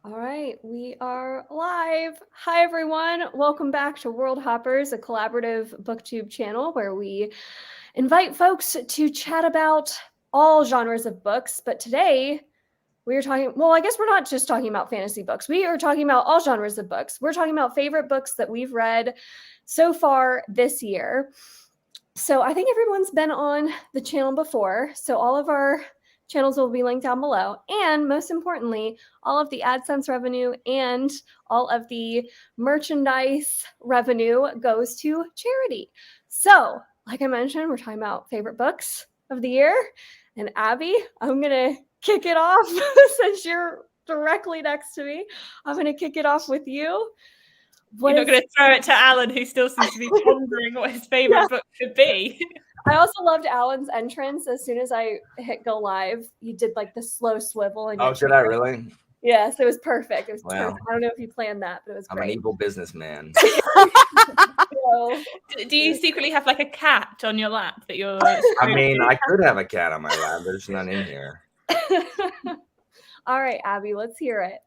All right, we are live. Hi, everyone. Welcome back to Worldhoppers, a collaborative BookTube channel where we invite folks to chat about all genres of books. But today we are talking, well, I guess we're not just talking about fantasy books. We are talking about all genres of books. We're talking about favorite books that we've read so far this year. So I think everyone's been on the channel before. So all of our channels will be linked down below. And most importantly, all of the AdSense revenue and all of the merchandise revenue goes to charity. So, like I mentioned, we're talking about favorite books of the year. And Abby, I'm going to kick it off since you're directly next to me. I'm going to kick it off with you. You're not going to throw it to Alan, who still seems to be pondering what his favorite book should be. I also loved Alan's entrance. As soon as I hit go live, you did like the slow swivel. In your did I really? Yes, it was perfect. It was perfect. I don't know if you planned that, but it was great. I'm an evil businessman. Do you secretly have like a cat on your lap that you're... I mean, I could have a cat on my lap. There's none in here. All right, Abby, let's hear it.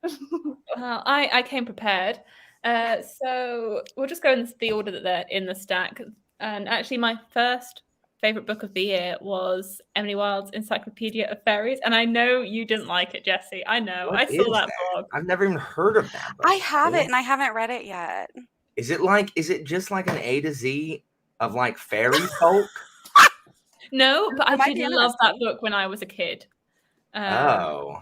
I came prepared. So we'll just go in the order that they're in the stack. And actually, my first favorite book of the year was Emily Wilde's Encyclopedia of Fairies. And I know you didn't like it, Jessi. I know. I saw that blog. I've never even heard of that book. I have it, and I haven't read it yet. Is it just like an A to Z of like fairy folk? No, but I did love that book when I was a kid. There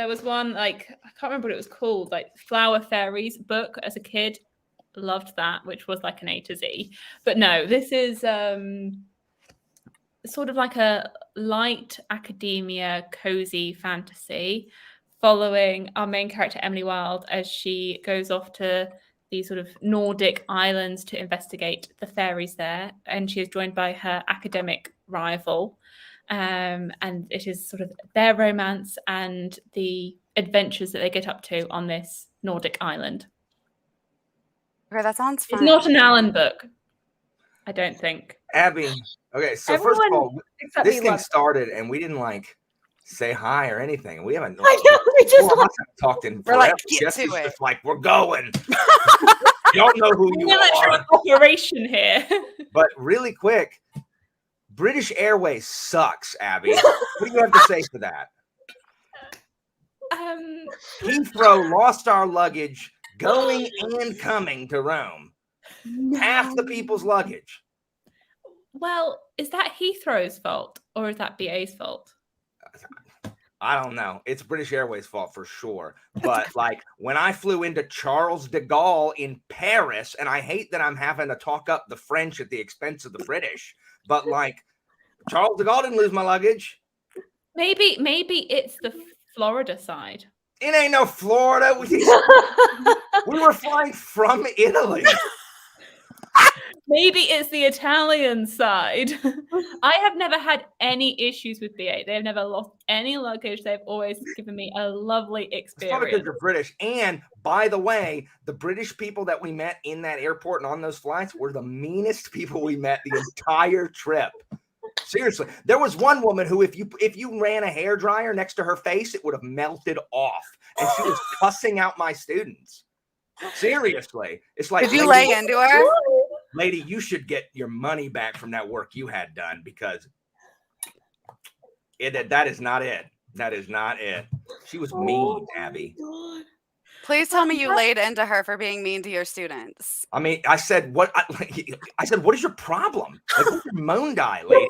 was one, like, I can't remember what it was called, like Flower Fairies book as a kid. Loved that, which was like an A to Z. But no, this is sort of like a light academia, cozy fantasy following our main character, Emily Wilde, as she goes off to these sort of Nordic islands to investigate the fairies there. And she is joined by her academic rival. And it is sort of their romance and the adventures that they get up to on this Nordic island. Okay, that sounds fun. It's not an Alan book, I don't think. Abby, okay, so first of all, this thing started and we didn't like say hi or anything. We haven't. I know, we just talked in. We're like, get to it. Just like, we're going. Don't know who you are. Operation here. But really quick, British Airways sucks, Abby. What do you have to say for that? Heathrow lost our luggage going and coming to Rome. No. Half the people's luggage. Well, is that Heathrow's fault or is that BA's fault? I don't know. It's British Airways' fault for sure. But like when I flew into Charles de Gaulle in Paris, and I hate that I'm having to talk up the French at the expense of the British, but like Charles de Gaulle didn't lose my luggage. Maybe it's the Florida side. It ain't no Florida. We were flying from Italy. Maybe it's the Italian side. I have never had any issues with BA. They've never lost any luggage. They've always given me a lovely experience. It's probably because you're British. And by the way, the British people that we met in that airport and on those flights were the meanest people we met the entire trip. Seriously, there was one woman who, if you ran a hairdryer next to her face, it would have melted off, and she was cussing out my students. Seriously, it's like, did you lay into her? Lady, you should get your money back from that work you had done because that is not it. That is not it. She was mean, Abby. Please tell me you laid into her for being mean to your students. I mean, I said, what is your problem? Like, what's your moan die, lady?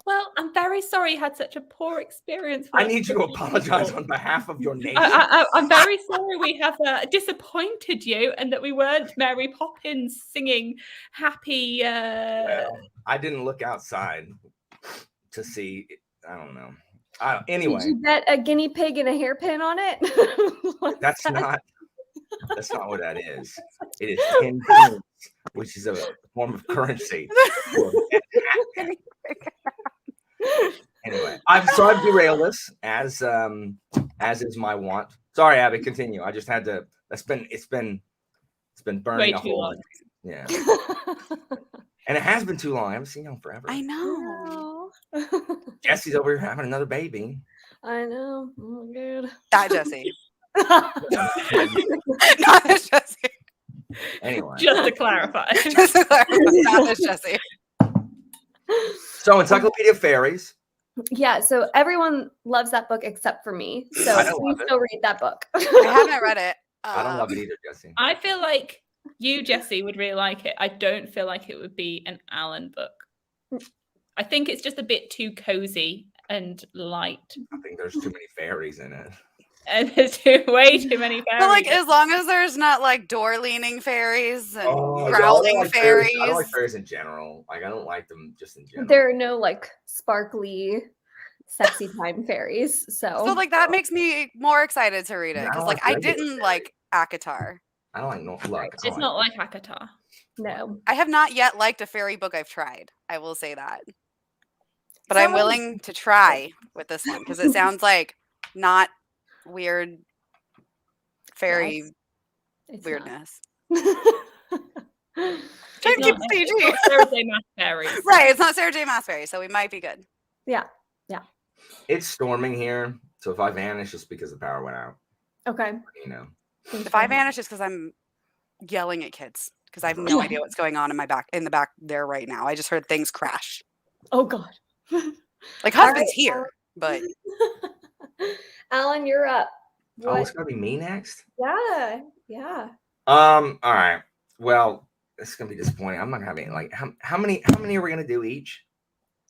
Well, I'm very sorry you had such a poor experience. I need you to apologize on behalf of your nation. I'm very sorry we have disappointed you and that we weren't Mary Poppins singing happy. Well, I didn't look outside to see. I don't know. Anyway. Did you bet a guinea pig and a hairpin on it? That's not what that is. It is 10 pence, which is a form of currency. Anyway, I've derailed this as is my want. Sorry, Abby, continue. I just had to. It's been burning a hole. Yeah. And it has been too long. I haven't seen you in forever. I know. Jessi's over here having another baby. I know. Oh my God. That Jessi. Yeah. Not this Jessi. Anyway, Just to clarify. Just to clarify, not this Jessi. so Encyclopedia of Fairies. Yeah, so everyone loves that book except for me. So I don't please love it. go read that book. I haven't read it. I don't love it either, Jessi. I feel like you, Jessi, would really like it. I don't feel like it would be an Alan book. I think it's just a bit too cozy and light. I think there's too many fairies in it. And there's way too many fairies. But like, as long as there's not like door-leaning fairies and Oh, growling I fairies. don't like fairies in general. Like, I don't like them just in general. There are no like sparkly, sexy time fairies. So So like that makes me more excited to read it Yeah, I because don't like like I regular didn't fairies. like Akatar. I don't like no luck. It's not like Akatar. no. I have not yet liked a fairy book I've tried. I will say that. But I'm So- willing to try with this one because it sounds like not weird fairy Yes, it's not. weirdness. It's Trying to keep not, it PG. it's not Sarah J. Maas fairies. Right, it's not Sarah J. Maas fairy, so we might be good. Yeah. It's storming here, so if I vanish, it's because the power went out. Okay. You know. If I vanish, it's because I'm yelling at kids because I have no idea what's going on in the back there right now. I just heard things crash. Oh God. Like All husband's right, here, but Alan, you're up. Oh, What? it's gonna be me next. Yeah. Yeah. All right. Well, it's gonna be disappointing. I'm not gonna have any. Like, how many are we gonna do each?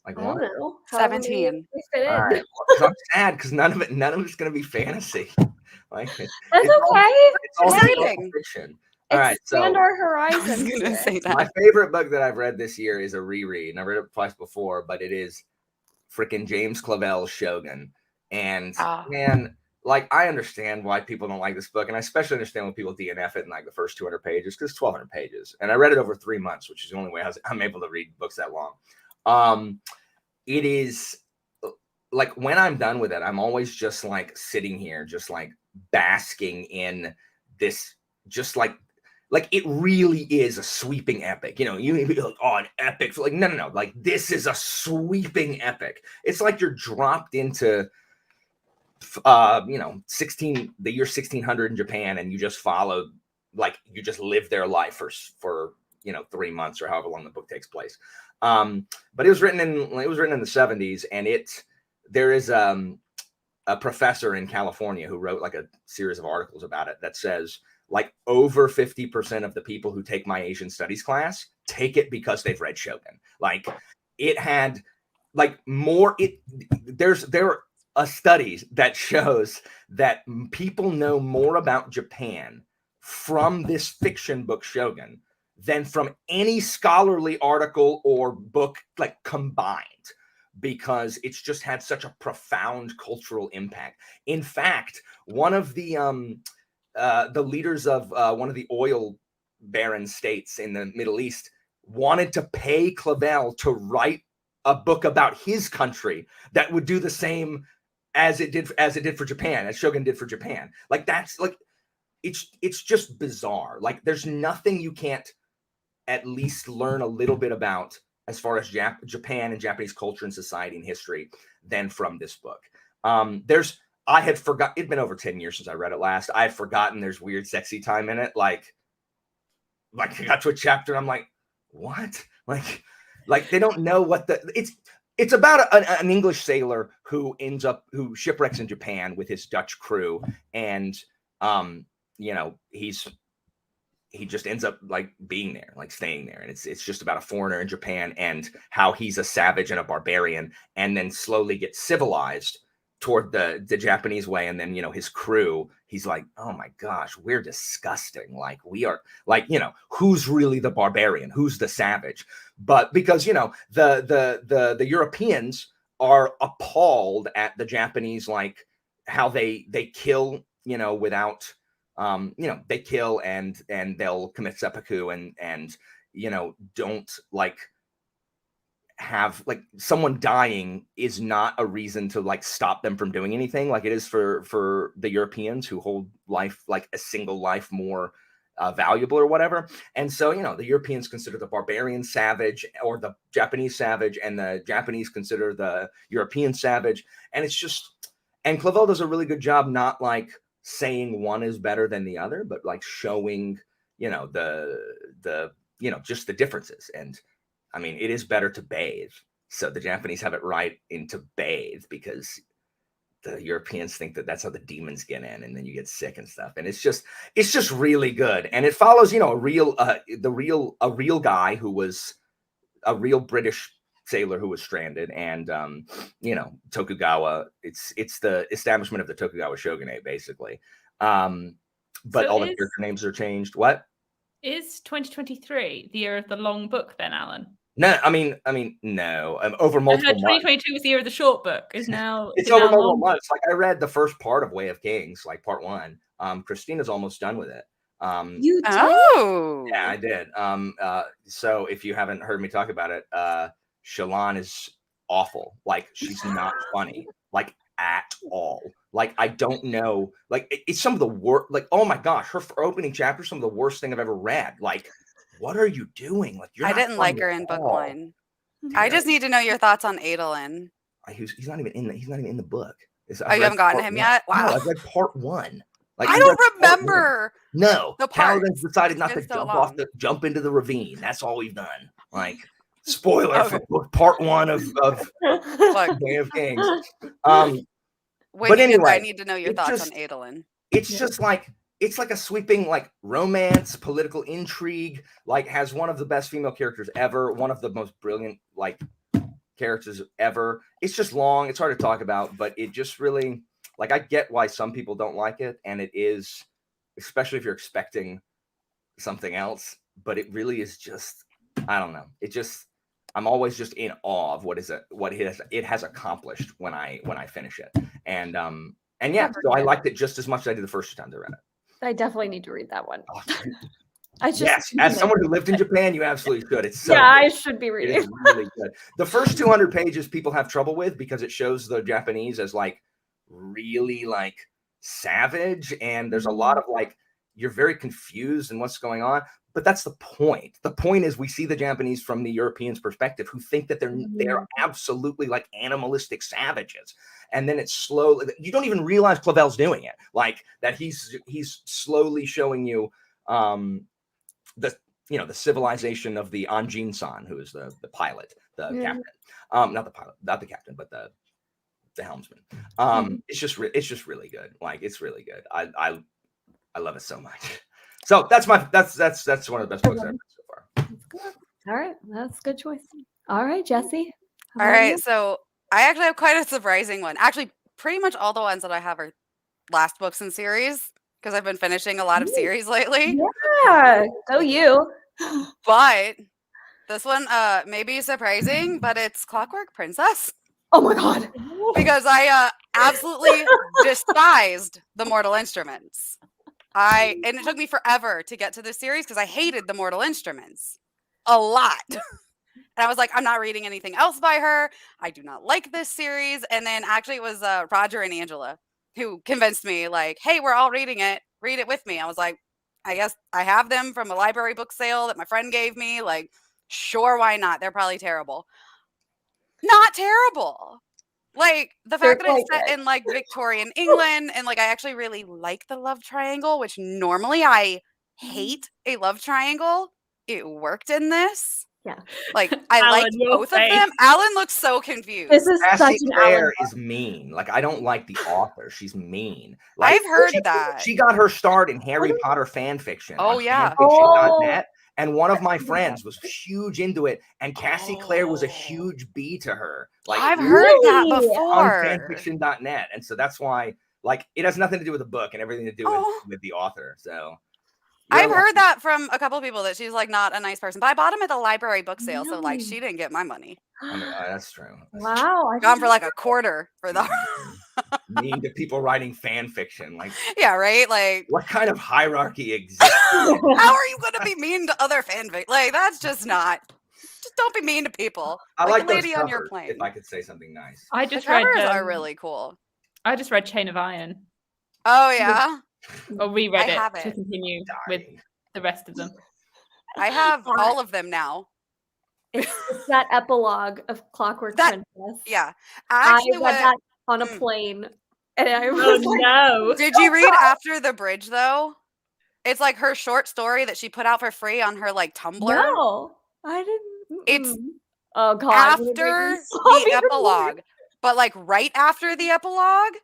Like I don't one. know. However many 17. we fit in. All right. Well, 'cause I'm sad because none of it's gonna be fantasy. Like, That's it's all- okay. it's all Exciting. fiction. All right. So Expand our I was horizons. gonna here. say my that. favorite book that I've read this year is a reread, and I've read it twice before, but it is freaking James Clavell's Shogun. And Ah. man, like, I understand why people don't like this book, and I especially understand when people DNF it in like the first 200 pages because it's 1,200 pages, and I read it over 3 months, which is the only way I'm able to read books that long. It is like when I'm done with it, I'm always just like sitting here, just like basking in this, just like it really is a sweeping epic. You know, you may be like, oh, an epic. Like, no. Like, this is a sweeping epic. It's like you're dropped into, the year 1600 in Japan, and you just follow, like, you just live their life for 3 months or however long the book takes place. But it was written in the 70s, and there is a professor in California who wrote like a series of articles about it that says, like, over 50% of the people who take my Asian studies class take it because they've read Shogun. Like, it had like more. There are studies that shows that people know more about Japan from this fiction book Shogun than from any scholarly article or book like combined, because it's just had such a profound cultural impact. In fact, one of the leaders of one of the oil baron states in the Middle East wanted to pay Clavell to write a book about his country that would do the same as it did for Japan, as Shogun did for Japan. Like, that's like, it's just bizarre. Like, there's nothing you can't at least learn a little bit about as far as Japan and Japanese culture and society and history than from this book. I had forgotten, it'd been over 10 years since I read it last. I had forgotten there's weird sexy time in it. Like I got to a chapter and I'm like, what? Like they don't know what it's about an English sailor who shipwrecks in Japan with his Dutch crew. And, he just ends up like being there, like staying there. And it's just about a foreigner in Japan and how he's a savage and a barbarian, and then slowly gets civilized toward the Japanese way. And then, his crew, he's like, oh my gosh, we're disgusting. Like, we are, like, who's really the barbarian? Who's the savage? But because, the Europeans are appalled at the Japanese, like how they kill, without, they kill and they'll commit seppuku and don't like have, like, someone dying is not a reason to like stop them from doing anything like it is for the Europeans who hold life, like a single life, more valuable or whatever. And so, the Europeans consider the barbarian savage, or the Japanese savage, and the Japanese consider the European savage. And it's just, And Clavel does a really good job, not like saying one is better than the other, but like showing, the just the differences. And I mean, it is better to bathe. So the Japanese have it right into bathe because the Europeans think that that's how the demons get in, and then you get sick and stuff. And it's just really good. And it follows, a real guy who was a real British sailor who was stranded, and Tokugawa. It's the establishment of the Tokugawa shogunate, basically. But So all the character names are changed. What is 2023 the year of the long book then, Alan? No, I mean, no. Over multiple I heard 2022 was the year of the short book. Is now it's over multiple months. Like I read the first part of Way of Kings, like part 1. Christina's almost done with it. You did? Oh, Yeah, I did. So if you haven't heard me talk about it, Shalon is awful. Like she's not funny, like at all. Like I don't know. Like it's some of the worst. Like oh my gosh, her opening chapter, some of the worst thing I've ever read. Like what are you doing? Like I didn't like her in book 1. I just need to know your thoughts on Adolin. He's not even in the book. You haven't gotten him yet? Wow. No, I've read part 1. Like I don't remember. No, the Paladins decided not to so jump into the ravine. That's all we've done. Like spoiler for part 1 of Way of Kings. But anyway, I need to know your thoughts on Adolin. It's just like it's like a sweeping like romance, political intrigue. Like has one of the best female characters ever. One of the most brilliant like characters ever. It's just long. It's hard to talk about, but it just really like I get why some people don't like it, and it is, especially if you're expecting something else. But it really is just I don't know. It just I'm always just in awe of what it has accomplished when I finish it. And yeah, so I liked it just as much as I did the first time I read it. I definitely need to read that one. Yes, as someone who lived in Japan, you absolutely should. It's so I good. should be It reading. is really good. The first 200 pages people have trouble with because it shows the Japanese as like really like savage, and there's a lot of like you're very confused in what's going on. But that's the point. The point is we see the Japanese from the Europeans' perspective who think that they're absolutely like animalistic savages. And then it's slowly, you don't even realize Clavel's doing it. Like that he's slowly showing you the civilization of the Anjin-san, who is the pilot, the captain. Not the pilot, not the captain, but the helmsman. It's just really good. Like it's really good. I love it so much. So that's one of the best books I've read so far. That's good. All right, that's a good choice. All right, Jessi. All right, so I actually have quite a surprising one. Actually, pretty much all the ones that I have are last books in series because I've been finishing a lot of series lately. Yeah, go you. But this one may be surprising, but it's Clockwork Princess. Oh my god! Because I absolutely despised the Mortal Instruments. And it took me forever to get to this series because I hated the Mortal Instruments a lot. And I was like, I'm not reading anything else by her. I do not like this series. And then actually it was Roger and Angela who convinced me like, hey, we're all reading it. Read it with me. I was like, I guess I have them from a library book sale that my friend gave me. Like, sure, why not? They're probably terrible. Not terrible. Like the fact that it's set in like Victorian England, and like I actually really like the love triangle, which normally I hate a love triangle. It worked in this. Yeah. Like I liked both of them. Alan looks so confused. This is such an Claire is mean. Like I don't like the author. She's mean. Like, I've heard that. She got her start in Harry Potter fan fiction. Oh yeah. Fanfiction.net. And one of my friends was huge into it, and Cassie Clare was a huge B to her. Like I've heard that before on fanfiction.net, and so that's why, like, it has nothing to do with the book and everything to do with the author. So I've heard that from a couple of people that she's like not a nice person, but I bought them at the library book sale, so like she didn't get my money. I mean, that's true. Wow, I gone for like a quarter for the mean to people writing fan fiction. Like, yeah, right. Like, what kind of hierarchy exists? How are you going to be mean to other fanfic? Like, that's just not. Just don't be mean to people. I like the lady on your plane. If I could say something nice, I just the read. covers are really cool. I just read Chain of Iron. Oh yeah. Or reread I it to continue with the rest of them. I have all of them now. It's that epilogue of Clockwork Princess. Yeah, I read that on a plane And I was Oh like, no. Did you read After the Bridge though? It's like her short story that she put out for free on her like Tumblr. no, I didn't. It's oh god, you're gonna make me after sob the even more. epilogue, but like right after the epilogue.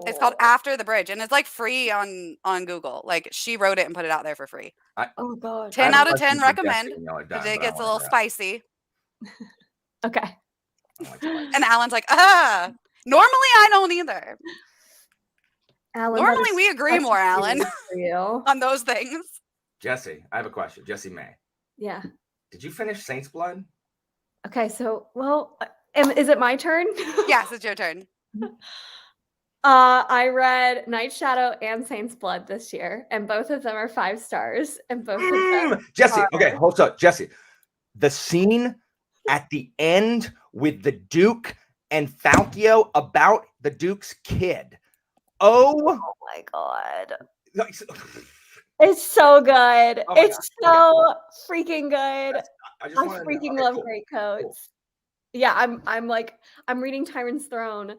It's called Oh, After the Bridge, and it's like free on Google. Like she wrote it and put it out there for free. oh god. 10 I have a out of question 10 for Jessi recommend. when y'all are done, Because it but I gets a wanna little hear spicy. Okay. it. I like spicy. And Alan's like, normally I don't either. Alan, that Normally is we agree such more, a Alan, feeling for you. on those things. Jessi, I have a question. Jessi May, Yeah. did you finish Saint's Blood? Okay, so is it my turn? Yes, it's your turn. I read Night Shadow and Saint's Blood this year, and both of them are 5 stars, and both of them Jessi, are- okay, hold up. Jessi, the scene at the end with the Duke and Falchio about the Duke's kid. Oh my god. like, It's so good. Oh my It's so freaking good. I just I want to freaking love Greatcoats. Cool. Yeah, I'm reading Tyrant's Throne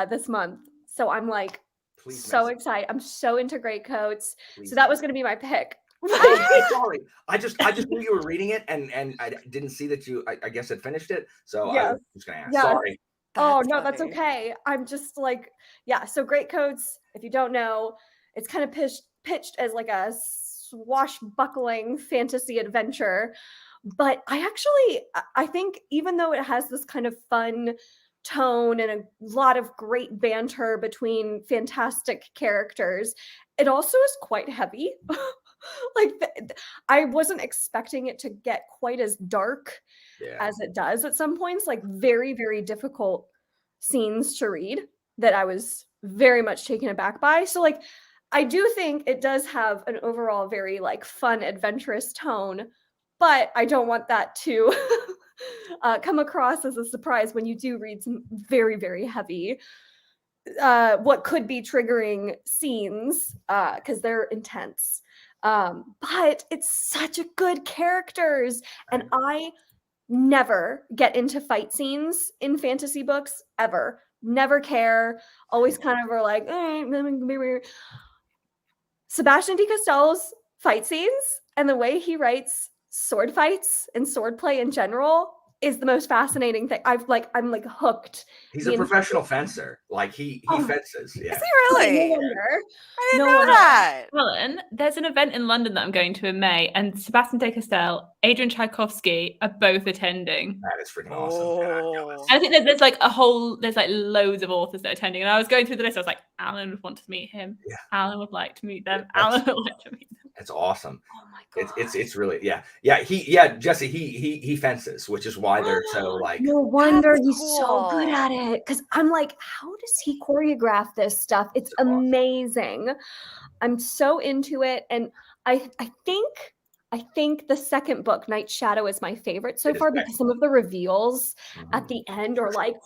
this month. So I'm like Please so message. excited. I'm so into Greatcoats. Please So that was message. going to be my pick. Oh, sorry. I just knew you were reading it and I didn't see that you I guess had finished it. So I Yes. was just gonna ask. Yes. Sorry. Oh no, that's funny. okay. I'm just like, yeah. So Greatcoats, if you don't know, it's kind of pitched as like a swashbuckling fantasy adventure. But I think even though it has this kind of fun tone and a lot of great banter between fantastic characters, it also is quite heavy. I wasn't expecting it to get quite as dark Yeah. as it does at some points, like very, very difficult scenes to read that I was very much taken aback by. So like I do think it does have an overall very like fun, adventurous tone, but I don't want that to come across as a surprise when you do read some very, very heavy what could be triggering scenes because they're intense. But it's such a good characters, and I never get into fight scenes in fantasy books ever. Never care. Always kind of are like, Sebastian de Castell's fight scenes and the way he writes sword fights and swordplay in general is the most fascinating thing. I'm like hooked. He's a professional fencer. Like he fences. Yeah. Is he really? No wonder. I didn't No know wonder. that. Helen, there's an event in London that I'm going to in May, and Sebastian de Castell, Adrian Tchaikovsky are both attending. That is freaking awesome. Oh. I think that there's like loads of authors that are attending, and I was going through the list. I was like, Alan would want to meet him. Yeah. Alan would like to meet them. That's- Alan would like to meet them. It's awesome. Oh my god. It's really Jessi, he fences, which is why they're so like No wonder That's he's so good cool. at it. Because I'm like, how does he choreograph this stuff? It's It's awesome. amazing. I'm so into it. And I think the second book, Night Shadow, is my favorite so It is far because some of the reveals at Mhm. the end are like, 100%,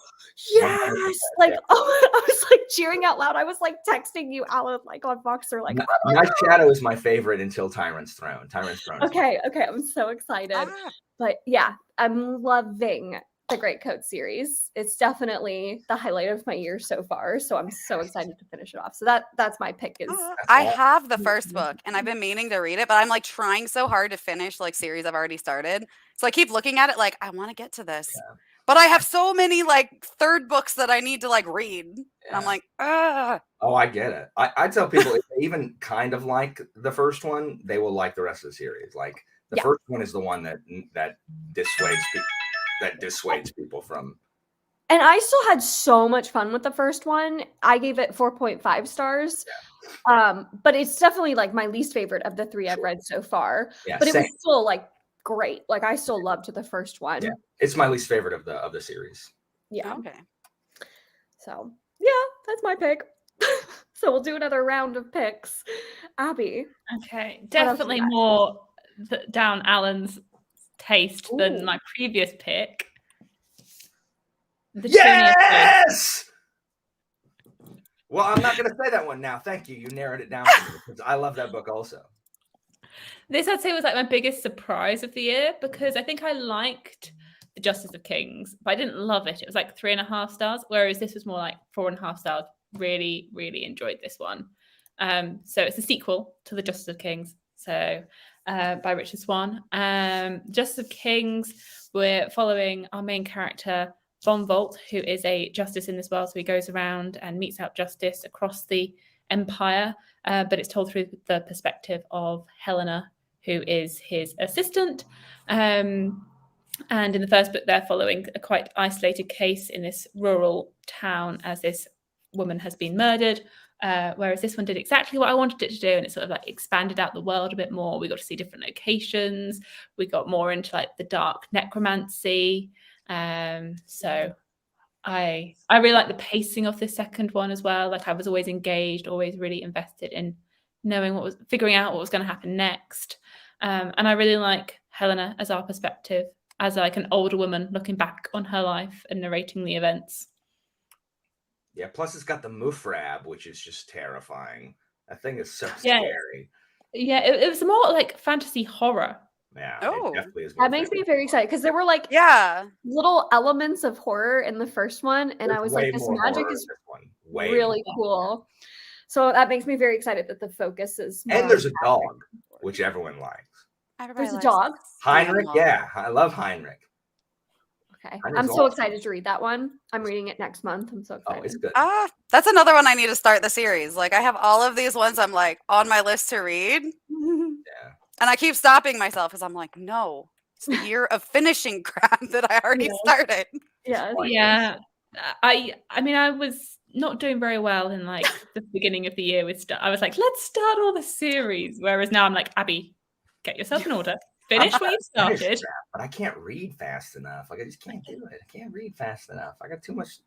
yes! Like, yeah. oh, I was like cheering out loud. I was like texting you, Alan, like on Voxer, like, Night Shadow is my favorite until Tyrant's Throne. Tyrant's Throne. Is okay, I'm so excited. Ah, But yeah, I'm loving the Greatcoat series. It's definitely the highlight of my year so far. So I'm so excited to finish it off. So that's my pick is I awesome. have the first book and I've been meaning to read it, but I'm like trying so hard to finish like series I've already started. So I keep looking at it like I want to get to this. Yeah. But I have so many like third books that I need to like read. And I'm Yeah. like, ah. Oh, I get it. I tell people if they even kind of like the first one, they will like the rest of the series. Like the Yeah. first one is the one that dissuades people from. and I still had so much fun with the first one. I gave it 4.5 stars. But it's definitely like my least favorite of the 3 I've read so far. Yeah, But it same. was still like great. Like I still loved the first one. Yeah. It's my least favorite of the series. Yeah. Okay. So yeah, that's my pick. So we'll do another round of picks. Abby. Okay, What else you definitely got? more down Alan's taste Ooh. than my previous pick. The Trinia Code. Yes. Well, I'm not going to say that one now. Thank you. You narrowed it down for me because I love that book also. This I'd say was like my biggest surprise of the year because I think I liked the Justice of Kings, but I didn't love it. It was like 3.5 stars, whereas this was more like 4.5 stars. Really, really enjoyed this one. So it's a sequel to the Justice of Kings, so by Richard Swan. Justice of Kings, we're following our main character, Von Volt, who is a justice in this world. So he goes around and metes out justice across the empire, but it's told through the perspective of Helena, who is his assistant. And in the first book, they're following a quite isolated case in this rural town as this woman has been murdered. Whereas this one did exactly what I wanted it to do, and it sort of like expanded out the world a bit more. We got to see different locations. We got more into like the dark necromancy. So I really like the pacing of the second one as well. Like I was always engaged, always really invested in knowing figuring out what was going to happen next. And I really like Helena as our perspective, as like an older woman looking back on her life and narrating the events. Yeah, plus it's got the Mufrab, which is just terrifying. That thing is so scary. Yeah, it was more like fantasy horror. Yeah, Oh. it definitely is. That makes me very excited because there were like Yeah. little elements of horror in the first one, and I was like, this magic is really cool. So that makes me very excited that the focus is. And there's a dog, which everyone likes. There's a dog. Heinrich, yeah, I love Heinrich. Okay, I'm so excited to read that one. I'm reading it next month. I'm so excited. Oh, it's good. That's another one I need to start the series. Like I have all of these ones I'm like on my list to read. Yeah. And I keep stopping myself because I'm like, no, it's the year of finishing crap that I already started. Yeah. Yeah. I mean, I was not doing very well in like the beginning of the year with stuff. I was like, let's start all the series. Whereas now I'm like, Abby, get yourself in order. Finish what you started. But I can't read fast enough. Like I just can't do it. I can't read fast enough. I got too much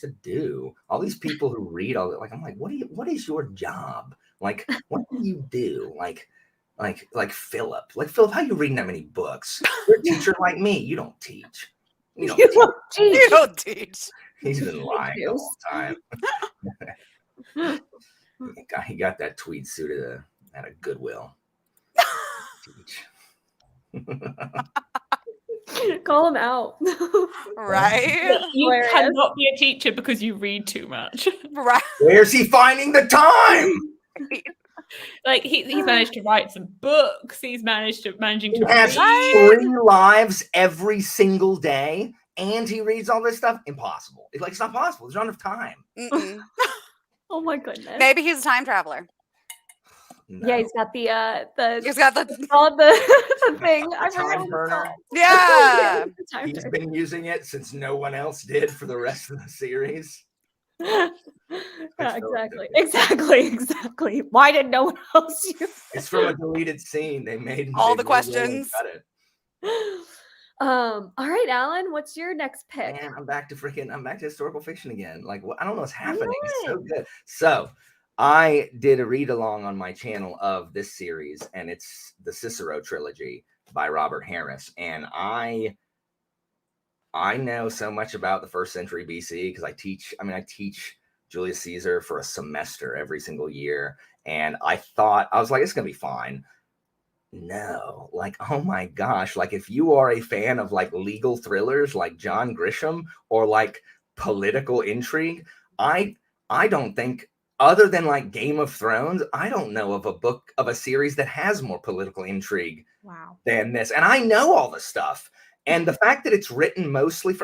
to do. All these people who read all like I'm like, what is your job? Like, what do you do? Like Philip. Like Philip, how are you reading that many books? You're a teacher like me. You don't teach. You don't teach. He's been lying the whole time. He got that tweed suit at a Goodwill. Call him out. Right? You cannot be a teacher because you read too much. Right. Where's he finding the time? Like he's managed to write some books. He's managing to He has read. 3 lives every single day, and he reads all this stuff. Impossible. It's not possible. There's not enough time. Oh my goodness. Maybe he's a time traveler. No. Yeah, he's got the He's got the thing. The time burner. Yeah. He's been using it since no one else did for the rest of the series. Yeah, exactly. Why did no one else use it? It's from a deleted scene. They made all the questions. All right, Alan, what's your next pick? Man, I'm back to historical fiction again. Like, I don't know what's happening. It's so good. So I did a read along on my channel of this series, and it's the Cicero trilogy by Robert Harris. And I know so much about the 1st century BC because I teach Julius Caesar for a semester every single year. And I was like, it's going to be fine. No, like, oh my gosh. Like if you are a fan of like legal thrillers, like John Grisham, or like political intrigue, I don't think, other than like Game of Thrones, I don't know of a series that has more political intrigue than this. And I know all the stuff. And the fact that it's written mostly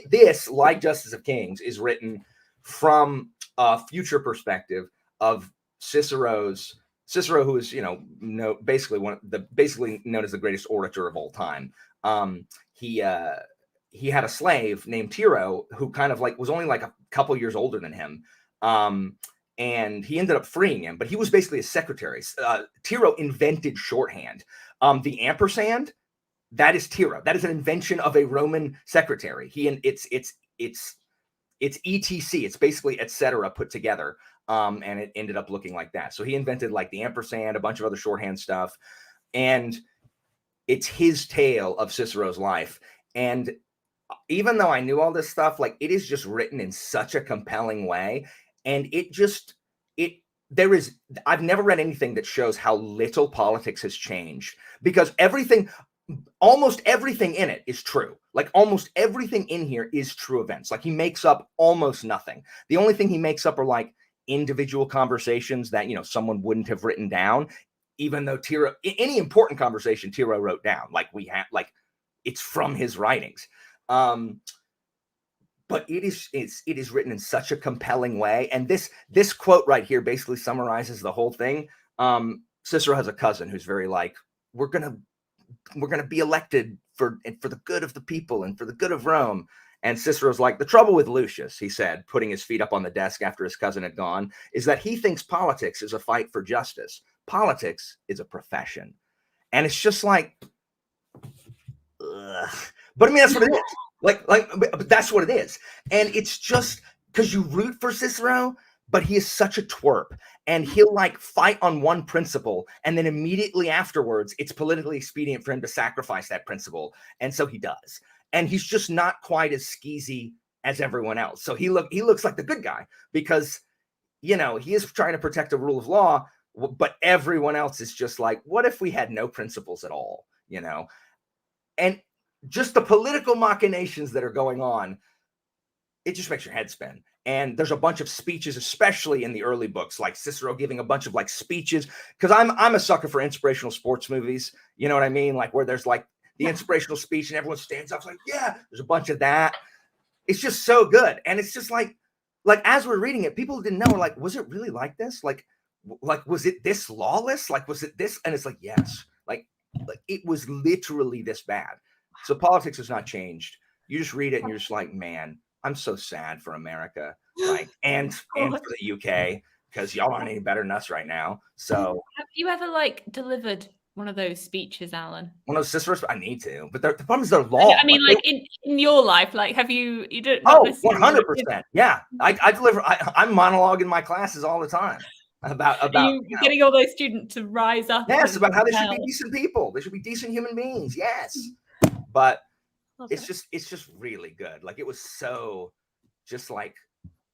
this, like Justice of Kings, is written from a future perspective of Cicero, who is, basically basically known as the greatest orator of all time. He had a slave named Tiro who kind of like was only like a couple years older than him. And he ended up freeing him, but he was basically a secretary. Tiro invented shorthand. The ampersand, that is Tiro. That is an invention of a Roman secretary. It's etc. It's basically etc. put together. And it ended up looking like that. So he invented like the ampersand, a bunch of other shorthand stuff. And it's his tale of Cicero's life. And even though I knew all this stuff, like it is just written in such a compelling way. And I've never read anything that shows how little politics has changed, because everything, almost everything in it is true. Like almost everything in here is true events. Like he makes up almost nothing. The only thing he makes up are like individual conversations that, you know, someone wouldn't have written down, even though any important conversation Tiro wrote down, like we have, like it's from his writings. But it is written in such a compelling way. And this quote right here basically summarizes the whole thing. Cicero has a cousin who's very like, we're gonna be elected for the good of the people and for the good of Rome. And Cicero's like, the trouble with Lucius, he said, putting his feet up on the desk after his cousin had gone, is that he thinks politics is a fight for justice. Politics is a profession. And it's just like, ugh. But I mean, that's what it is. But that's what it is. And it's just because you root for Cicero, but he is such a twerp, and he'll like fight on one principle, and then immediately afterwards, it's politically expedient for him to sacrifice that principle. And so he does. And he's just not quite as skeezy as everyone else. So he looks like the good guy because, you know, he is trying to protect the rule of law, but everyone else is just like, what if we had no principles at all, you know? And just the political machinations that are going on, it just makes your head spin. And there's a bunch of speeches, especially in the early books, like Cicero giving a bunch of like speeches, because I'm a sucker for inspirational sports movies. You know what I mean? Like where there's like the inspirational speech and everyone stands up like, yeah, there's a bunch of that. It's just so good. And it's just like as we're reading it, people didn't know, like, was it really like this? Like, was it this lawless? Like, was it this? And it's like, yes, like it was literally this bad. So politics has not changed. You just read it and you're just like, man, I'm so sad for America, like, and for the UK, because y'all aren't any better than us right now. So, have you ever like delivered one of those speeches, Alan? One of those Cicero's, I need to, but the problem is they're long. I mean, like in your life, like, have you don't? Oh, 100%. Yeah, I deliver. I'm monologuing my classes all the time about you know, getting all those students to rise up. Yes, about how they should be decent people. They should be decent human beings. Yes, but. It's just really good. Like it was so just like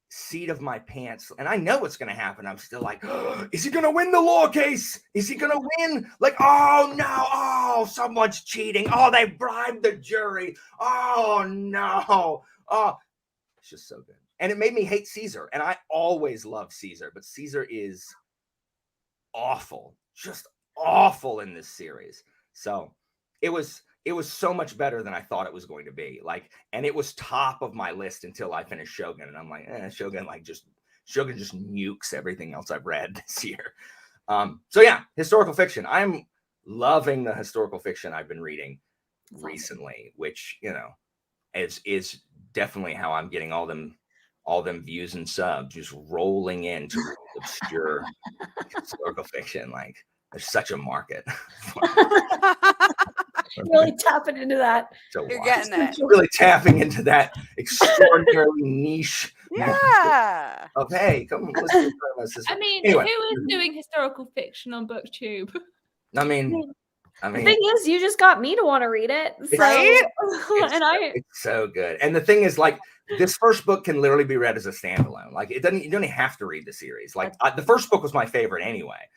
seat of my pants. And I know what's going to happen. I'm still like, oh, is he going to win the law case? Is he going to win? Like, oh no. Oh, someone's cheating. Oh, they bribed the jury. Oh no. Oh, it's just so good. And it made me hate Caesar. And I always loved Caesar, but Caesar is awful, just awful in this series. So it was so much better than I thought it was going to be. Like, and it was top of my list until I finished Shogun. And I'm like, Shogun just nukes everything else I've read this year. So yeah, historical fiction. I'm loving the historical fiction I've been reading recently, which, you know, is definitely how I'm getting all them views and subs, just rolling into obscure historical fiction. Like, there's such a market. Really tapping into that. So you're getting it. Really tapping into that extraordinarily niche. Yeah. Of hey, come listen to this. I mean, anyway. Who is doing historical fiction on BookTube? I mean, the thing is, you just got me to want to read it, so, right? It's so good. And the thing is, like, this first book can literally be read as a standalone. Like, you don't even have to read the series. Like, the first book was my favorite anyway.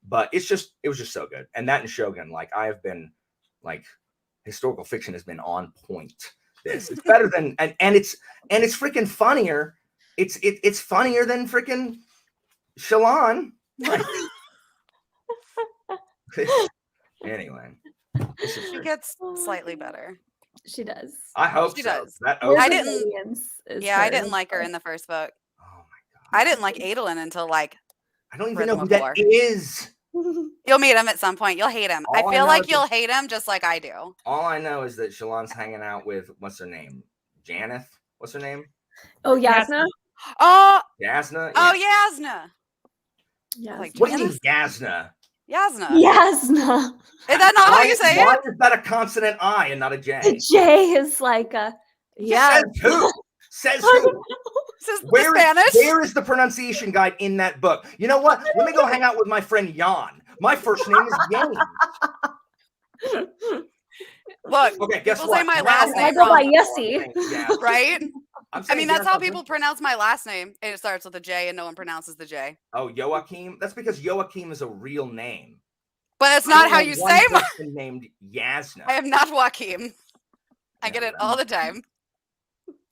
But it was just so good. And that and Shogun, like, I have been, like, historical fiction has been on point. It's better than, and it's freaking funnier. It's funnier than freaking Shalon. Anyway, she gets slightly better. She does. I hope she so. does. I didn't like her in the first book. Oh my god! I didn't like Adolin until like I don't even know who that is. You'll meet him at some point. You'll hate him. I feel like you'll hate him just like I do. All I know is that Shalon's hanging out with, what's her name? Janeth? What's her name? Oh, Yasna. Oh, Yasna. Oh, Yasna. Yeah. Like, what do you mean Yasna? Yasna. Yasna. Is that not how you say Why it? is that a consonant I and not a J? The J is like a Says who? Says who? Where is the pronunciation guide in that book? You know what? Let me go hang out with my friend Jan. My first name is James. Look, okay, guess people what? say my last name I go by Jessi. Yeah. Right? I mean, that's how people pronounce. pronounce my last name. And it starts with a J and no one pronounces the J. Oh, Joachim? That's because Joachim is a real name. But it's I not don't how know you one say my. person named Yasna. I am not Joaquin. I Yeah, get it right. all the time.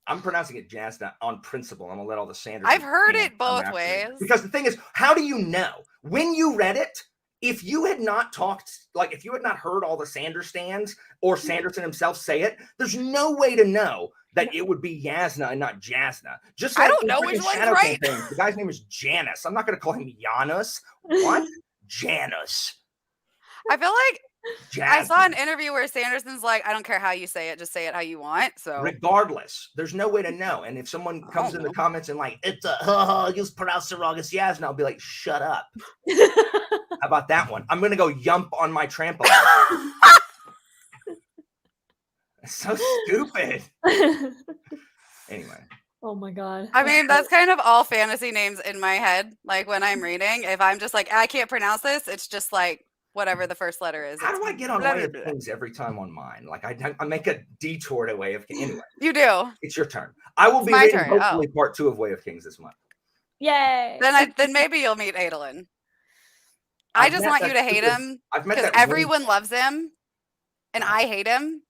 I'm pronouncing it Jasna on principle. I'm gonna let all the Sanderson. I've heard fans it come both after me. ways. Because the thing is, how do you know when you read it? If you had not talked, like if you had not heard all the Sandersons or Sanderson himself say it, there's no way to know that it would be Yasna and not Jasna. Just I like don't in know which freaking one's Shadow right. Campaign, the guy's name is Janus. I'm not gonna call him Janus. What? Janus. I feel like I saw an Jasmine. interview where Sanderson's like, I don't care how you say it, just say it how you want. So Regardless, there's no way to know. And if someone I comes don't in the know. comments and like, it's a you pronounced it wrong, it's Yasna, I'll be like, shut up. How about that one? I'm gonna go yump on my trampoline. It's so stupid. Anyway. Oh my god. I mean, that's kind of all fantasy names in my head. Like when I'm reading, if I'm just like, I can't pronounce this, it's just like whatever the first letter is. How It's do I get on blah, Way blah, of blah. Kings every time on mine? Like I make a detour to Way of Kings. Anyway, You do. it's your turn. I will It's be my reading turn. hopefully part 2 of Way of Kings this month. Yay. Then maybe you'll meet Adolin. I I've just met want you that to hate stupid- him I've met because that everyone loves him, and I hate him.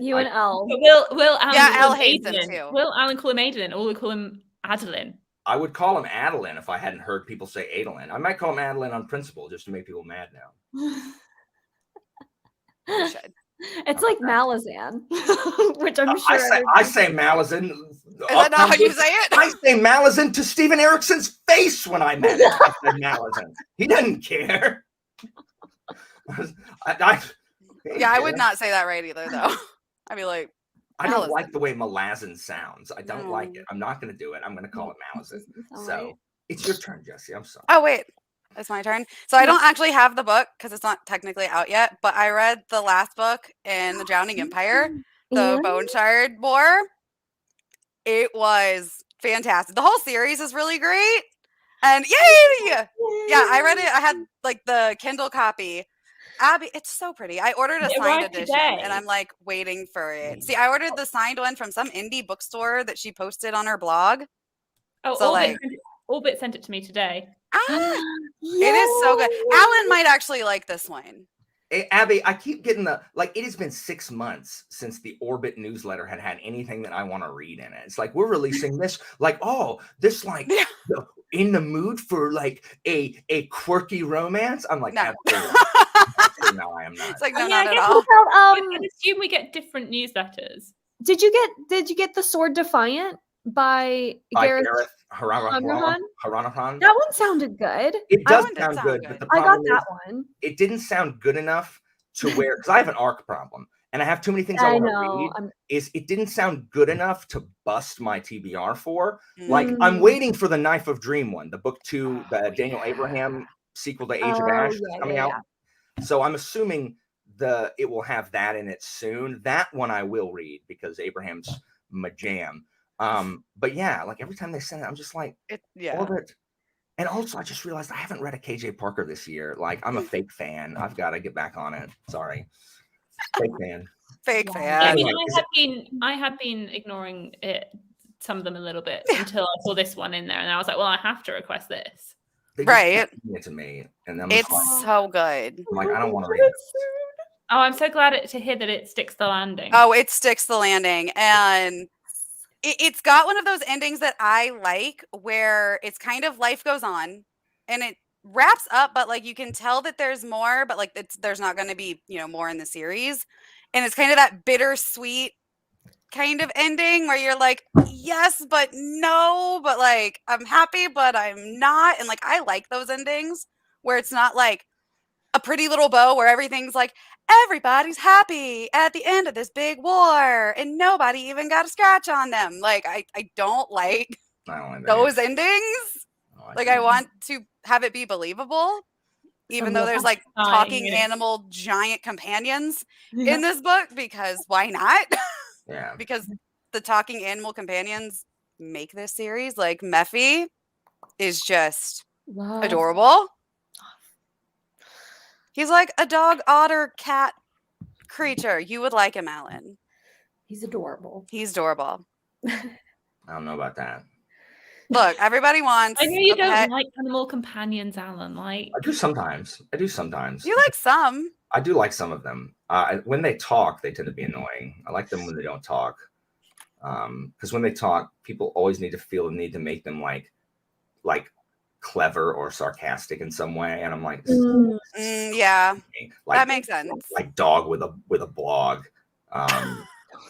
You and Elle. But will Alan Yeah, call Elle him hates him Adeline? too. Will Alan call him Adeline or will he call him Adeline? I would call him Adeline if I hadn't heard people say Adolin. I might call him Adeline on principle just to make people mad now. You should. It's like Malazan, which I'm sure. I say Malazan. Is that not how you say it? I say Malazan to Steven Eriksson's face when I met him. I said Malazan. He doesn't care. I would not say that right either, though. I'd be like, I don't Malazan. like the way Malazan sounds. I don't like No. it. I'm not going to do it. I'm going to call it Malazan. All So right. it's your turn, Jessi. I'm sorry. oh wait, it's my turn. So I don't actually have the book because it's not technically out yet. But I read the last book in the Drowning Empire, the And- Bone Shard War. It was fantastic. The whole series is really great. And yay! Yeah, I read it. I had like the Kindle copy. Abby, it's so pretty. I ordered a It signed arrived edition today. and I'm like waiting for it. See, I ordered the signed one from some indie bookstore that she posted on her blog. Oh, So, Orbit sent it to me today. Ah, it is so good. Alan might actually like this one. Hey, Abby, I keep getting it has been 6 months since the Orbit newsletter had anything that I want to read in it. It's like, we're releasing this, Yeah. in the mood for like a quirky romance. I'm like, No. absolutely no, I am not. It's like, I no, mean, not I at guess all. I assume we get different newsletters. Did you get the Sword Defiant by Gareth Hanrahan? Haranahan. That one sounded good. It That does one did sound sound good, good. but the I got problem that is one. it didn't sound good enough to where, because I have an ARC problem and I have too many things I I want to know. read. It didn't sound good enough to bust my TBR for. Like, I'm Mm. waiting for the Knife of Dream one, the book 2, the Daniel Abraham sequel to Age of Ash that's coming out. So I'm assuming it will have that in it soon. That one I will read because Abraham's my jam. But yeah, like every time they send it, I'm just like, Orbit. And also, I just realized I haven't read a KJ Parker this year. Like, I'm a fake fan. I've got to get back on it. Sorry, fake fan. Fake Yeah. fan. Yeah, I mean, Anyway, I have been ignoring it, some of them a little bit until I saw this one in there, and I was like, well, I have to request this. They just Right. kept giving it to me, and I'm It's just like, so good. I'm like, I don't want to read it. Oh, I'm so glad to hear that it sticks the landing. Oh, it sticks the landing. And it's got one of those endings that I like where it's kind of life goes on and it wraps up, but like you can tell that there's more, but like there's not going to be, more in the series. And it's kind of that bittersweet kind of ending where you're like, yes, but no, but like I'm happy, but I'm not. And like I like those endings where it's not like a pretty little bow where everything's like everybody's happy at the end of this big war and nobody even got a scratch on them. Like I don't like I don't like that. those endings. Like I want to have it be believable, even though there's like talking animal giant companions in this book, because why not? Yeah. Because the talking animal companions make this series. Like Mephi is just adorable. He's like a dog, otter, cat creature. You would like him, Alan. He's adorable. He's adorable. I don't know about that. Look, everybody wants. I know you a don't pet. like animal companions, Alan. Like, I do sometimes. You like some. I do like some of them. When they talk, they tend to be annoying. I like them when they don't talk. Because when they talk, people always need to feel the need to make them like clever or sarcastic in some way. And I'm like, Yeah, like, that makes sense. Like dog with a blog.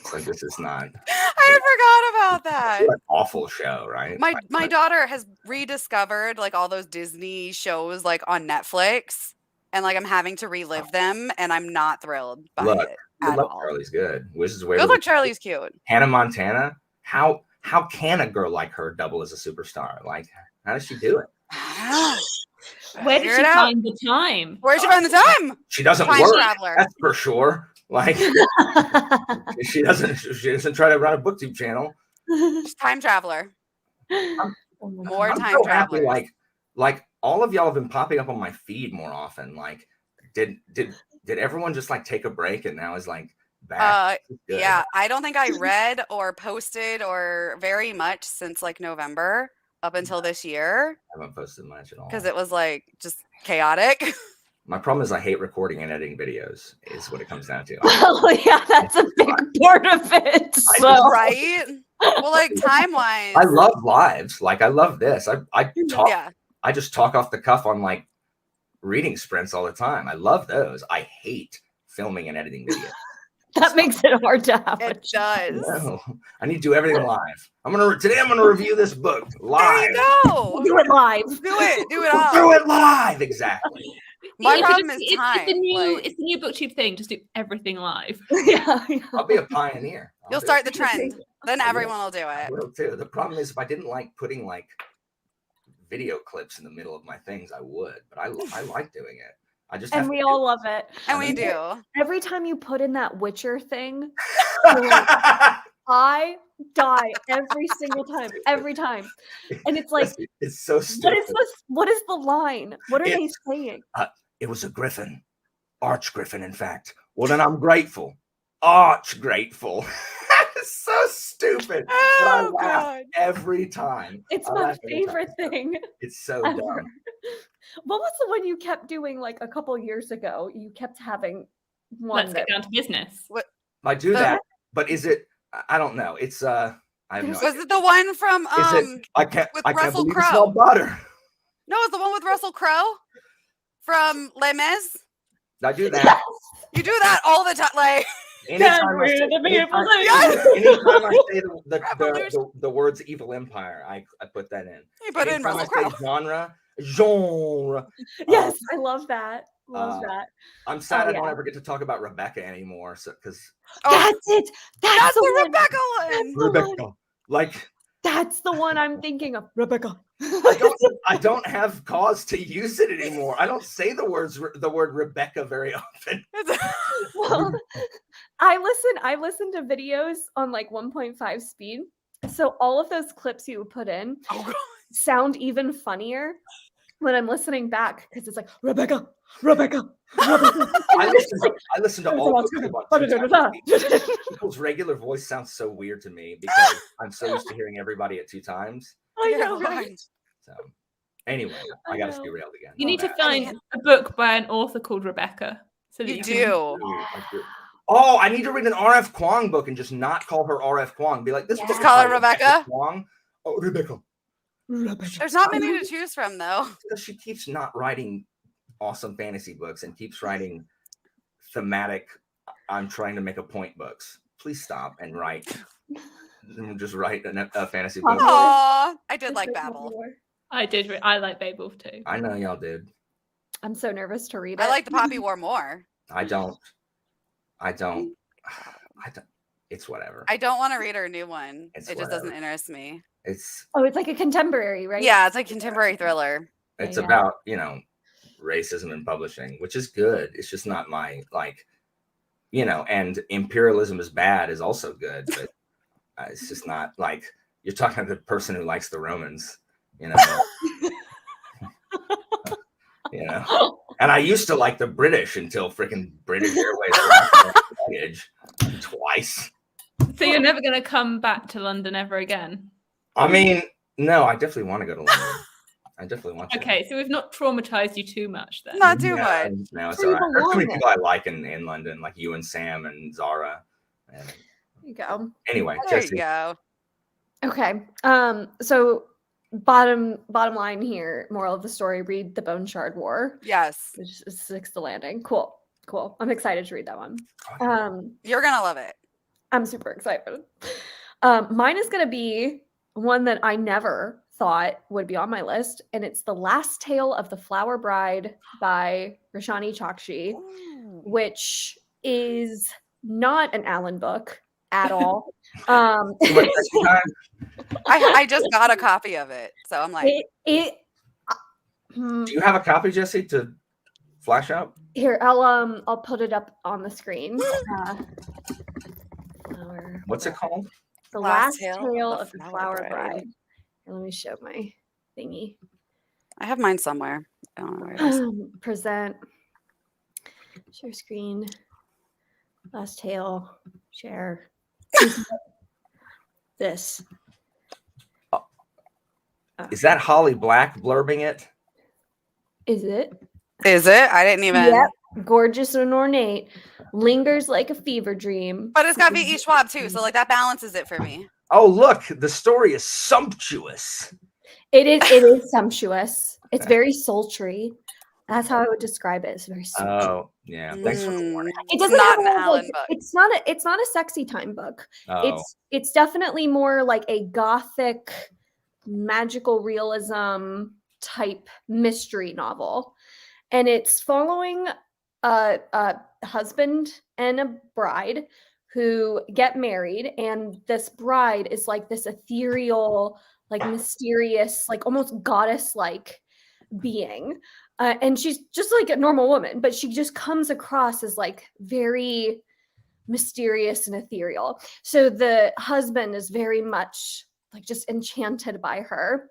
It's like, this is not. I forgot about that. It's an awful show, right? My daughter has rediscovered like all those Disney shows like on Netflix, and like I'm having to relive them, and I'm not thrilled by it at all. Charlie's good. Good Luck Charlie's cute. Hannah Montana. How can a girl like her double as a superstar? Like, how does she do it? where did she find the time? Where did she find the time? She doesn't Time work. traveler. That's for sure. Like, she doesn't try to run a BookTube channel. She's time traveler. More I'm time so travelers. happy, like all of y'all have been popping up on my feed more often. Like, did everyone just like take a break and now is like back? Yeah, I don't think I read or posted or very much since like November up until this year. I haven't posted much at all because it was like just chaotic. My problem is I hate recording and editing videos is what it comes down to. Well, yeah, that's a big part of it. So. Right? Well, like time-wise. I love lives. Like, I love this. I talk. Yeah. I just talk off the cuff on like reading sprints all the time. I love those. I hate filming and editing videos. That makes it hard to have. It does. No, I need to do everything live. Today I'm gonna review this book live. There you go. Do it live. Do it all. Do it live. Exactly. My problem is time. It's the new BookTube thing. Just do everything live. Yeah. I'll be a pioneer. You'll start the trend. Then everyone will do I it. will too. The problem is if I didn't like putting like video clips in the middle of my things, I would. But I like doing it. I just And we all love it. And we do. Every time you put in that Witcher thing, I die every single time. Every time. And it's like, it's so stupid. What is the line? What are they saying? It was a griffin. Arch griffin, in fact. Well, then I'm grateful. Arch grateful. It's so stupid. But I laugh every time. It's my favorite thing. It's so ever. dumb. What was the one you kept doing like a couple years ago? You kept having one. Let's get down to business. What? I do that, but is it? I don't know. It's I have no Was idea. it the one from Is it? I can't Russell believe Crowe? it's not butter. No, it's the one with Russell Crowe from Les Mis. I do that. You do that all the time. Like Anytime I say the words evil empire, I put that in. You put in Russell Anytime I Crowe. say genre. Yes, I love that. Love that. I'm sad I don't yeah. ever get to talk about Rebecca anymore. So because That's it. That's the one. Rebecca one. That's the Rebecca, one. like That's the one I'm thinking of. Rebecca. I don't have cause to use it anymore. I don't say the word Rebecca very often. Well, I listen to videos on like 1.5 speed. So all of those clips you put in sound even funnier when I'm listening back because it's like Rebecca. I listen to all of people's regular voice sounds so weird to me because I'm so used to hearing everybody at 2 times. I know, right? So anyway, I got us derailed again. You need to find a book by an author called Rebecca. So that You can- do. Oh, I need to read an R.F. Kuang book and just not call her R.F. Kuang. Be like, this book Just is call her by Rebecca? Kuang. Oh, Rebecca. There's not many to choose from though. Because she keeps not writing awesome fantasy books and keeps writing thematic, I'm trying to make a point books. Please stop and write. Just write a fantasy book. Aww, I did like Babel. I did. I like Babel too. I know y'all did. I'm so nervous to read it. I like the Poppy War more. I don't. It's whatever. I don't want to read her new one. It's It just whatever. doesn't interest me. It's Oh, it's like a contemporary, right? Yeah, it's like contemporary thriller. it's Yeah. about, racism in publishing, which is good. It's just not my and imperialism is bad is also good, but it's just not like you're talking to the person who likes the Romans, And I used to like the British until freaking British Airways Luggage twice. So you're never going to come back to London ever again? I mean, No, I definitely want to go to London. I definitely want to. Okay, so we've not traumatized you too much then. Not too much. No, it's Where all you right. There's too many belong people I like in London, like you and Sam and Zara. And There you go. anyway, There Jessi, you go. Okay. So bottom line here, moral of the story, read The Bone Shard War, Yes. which is Six the Landing. Cool. I'm excited to read that one. You're going to love it. I'm super excited. Mine is going to be one that I never thought would be on my list, and it's The Last Tale of the Flower Bride by Roshani Chokshi, which is not an Allen book at all. too much sexy time. I just got a copy of it. So I'm like, Do you have a copy, Jessi, to flash out? Here, I'll put it up on the screen. What's it called? The Last Tale of the Flower Bride. Here, let me show my thingy. I have mine somewhere. I don't know where it is. Present. Share screen. Last Tale. Share. This. Is that Holly Black blurbing it? Is it? Is it? I didn't even. Yep. Gorgeous and ornate. Lingers like a fever dream. But it's got V.E. Schwab too, so like that balances it for me. Oh, look, the story is sumptuous. It is sumptuous. It's very sultry. That's how I would describe it. It's very sultry. Oh, yeah. Thanks for the warning. It doesn't not have an a lot of, Allen like, book. It's not a sexy time book. Oh. It's definitely more like a gothic magical realism type mystery novel. And it's following a husband and a bride who get married, and this bride is like this ethereal, like mysterious, like almost goddess-like being. And she's just like a normal woman, but she just comes across as like very mysterious and ethereal. So the husband is very much like just enchanted by her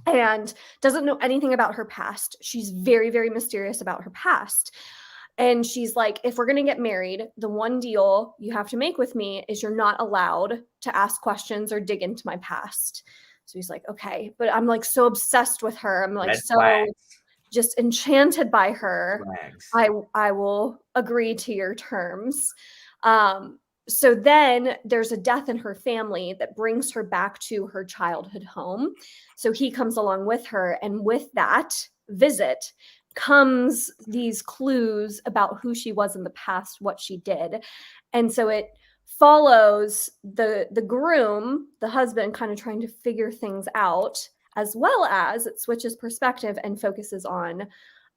and doesn't know anything about her past. She's very, very mysterious about her past. And she's like, if we're going to get married, the one deal you have to make with me is you're not allowed to ask questions or dig into my past. So he's like, okay. But I'm like so obsessed with her. I'm like just enchanted by her. I will agree to your terms. So then there's a death in her family that brings her back to her childhood home. So he comes along with her. And with that visit comes these clues about who she was in the past, what she did. And so it follows the groom, the husband, kind of trying to figure things out, as well as it switches perspective and focuses on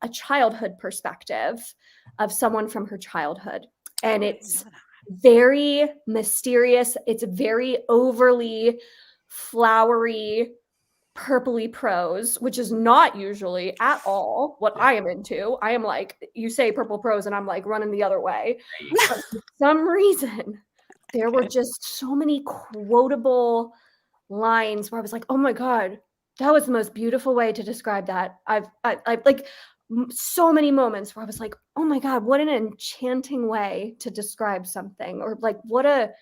a childhood perspective of someone from her childhood. And it's very mysterious. It's very overly flowery, purpley prose, which is not usually at all what I am into. I am like, you say purple prose and I'm like running the other way. But for some reason, there were just so many quotable lines where I was like, oh my God, that was the most beautiful way to describe that. I've like so many moments where I was like, oh my God, what an enchanting way to describe something, or like what a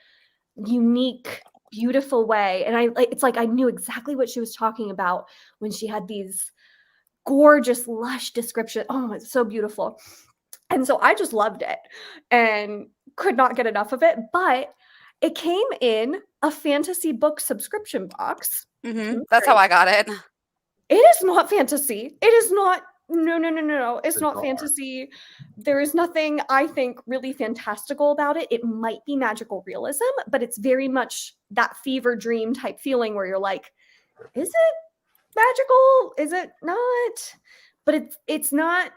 unique, beautiful way. And it's like I knew exactly what she was talking about when she had these gorgeous, lush descriptions. Oh, it's so beautiful. And so I just loved it and could not get enough of it. But it came in a fantasy book subscription box. Mm-hmm. That's how I got it. It is not fantasy. It is not. No. It's not fantasy. There is nothing, I think, really fantastical about it. It might be magical realism, but it's very much that fever dream type feeling where you're like, is it magical? Is it not? But it's not.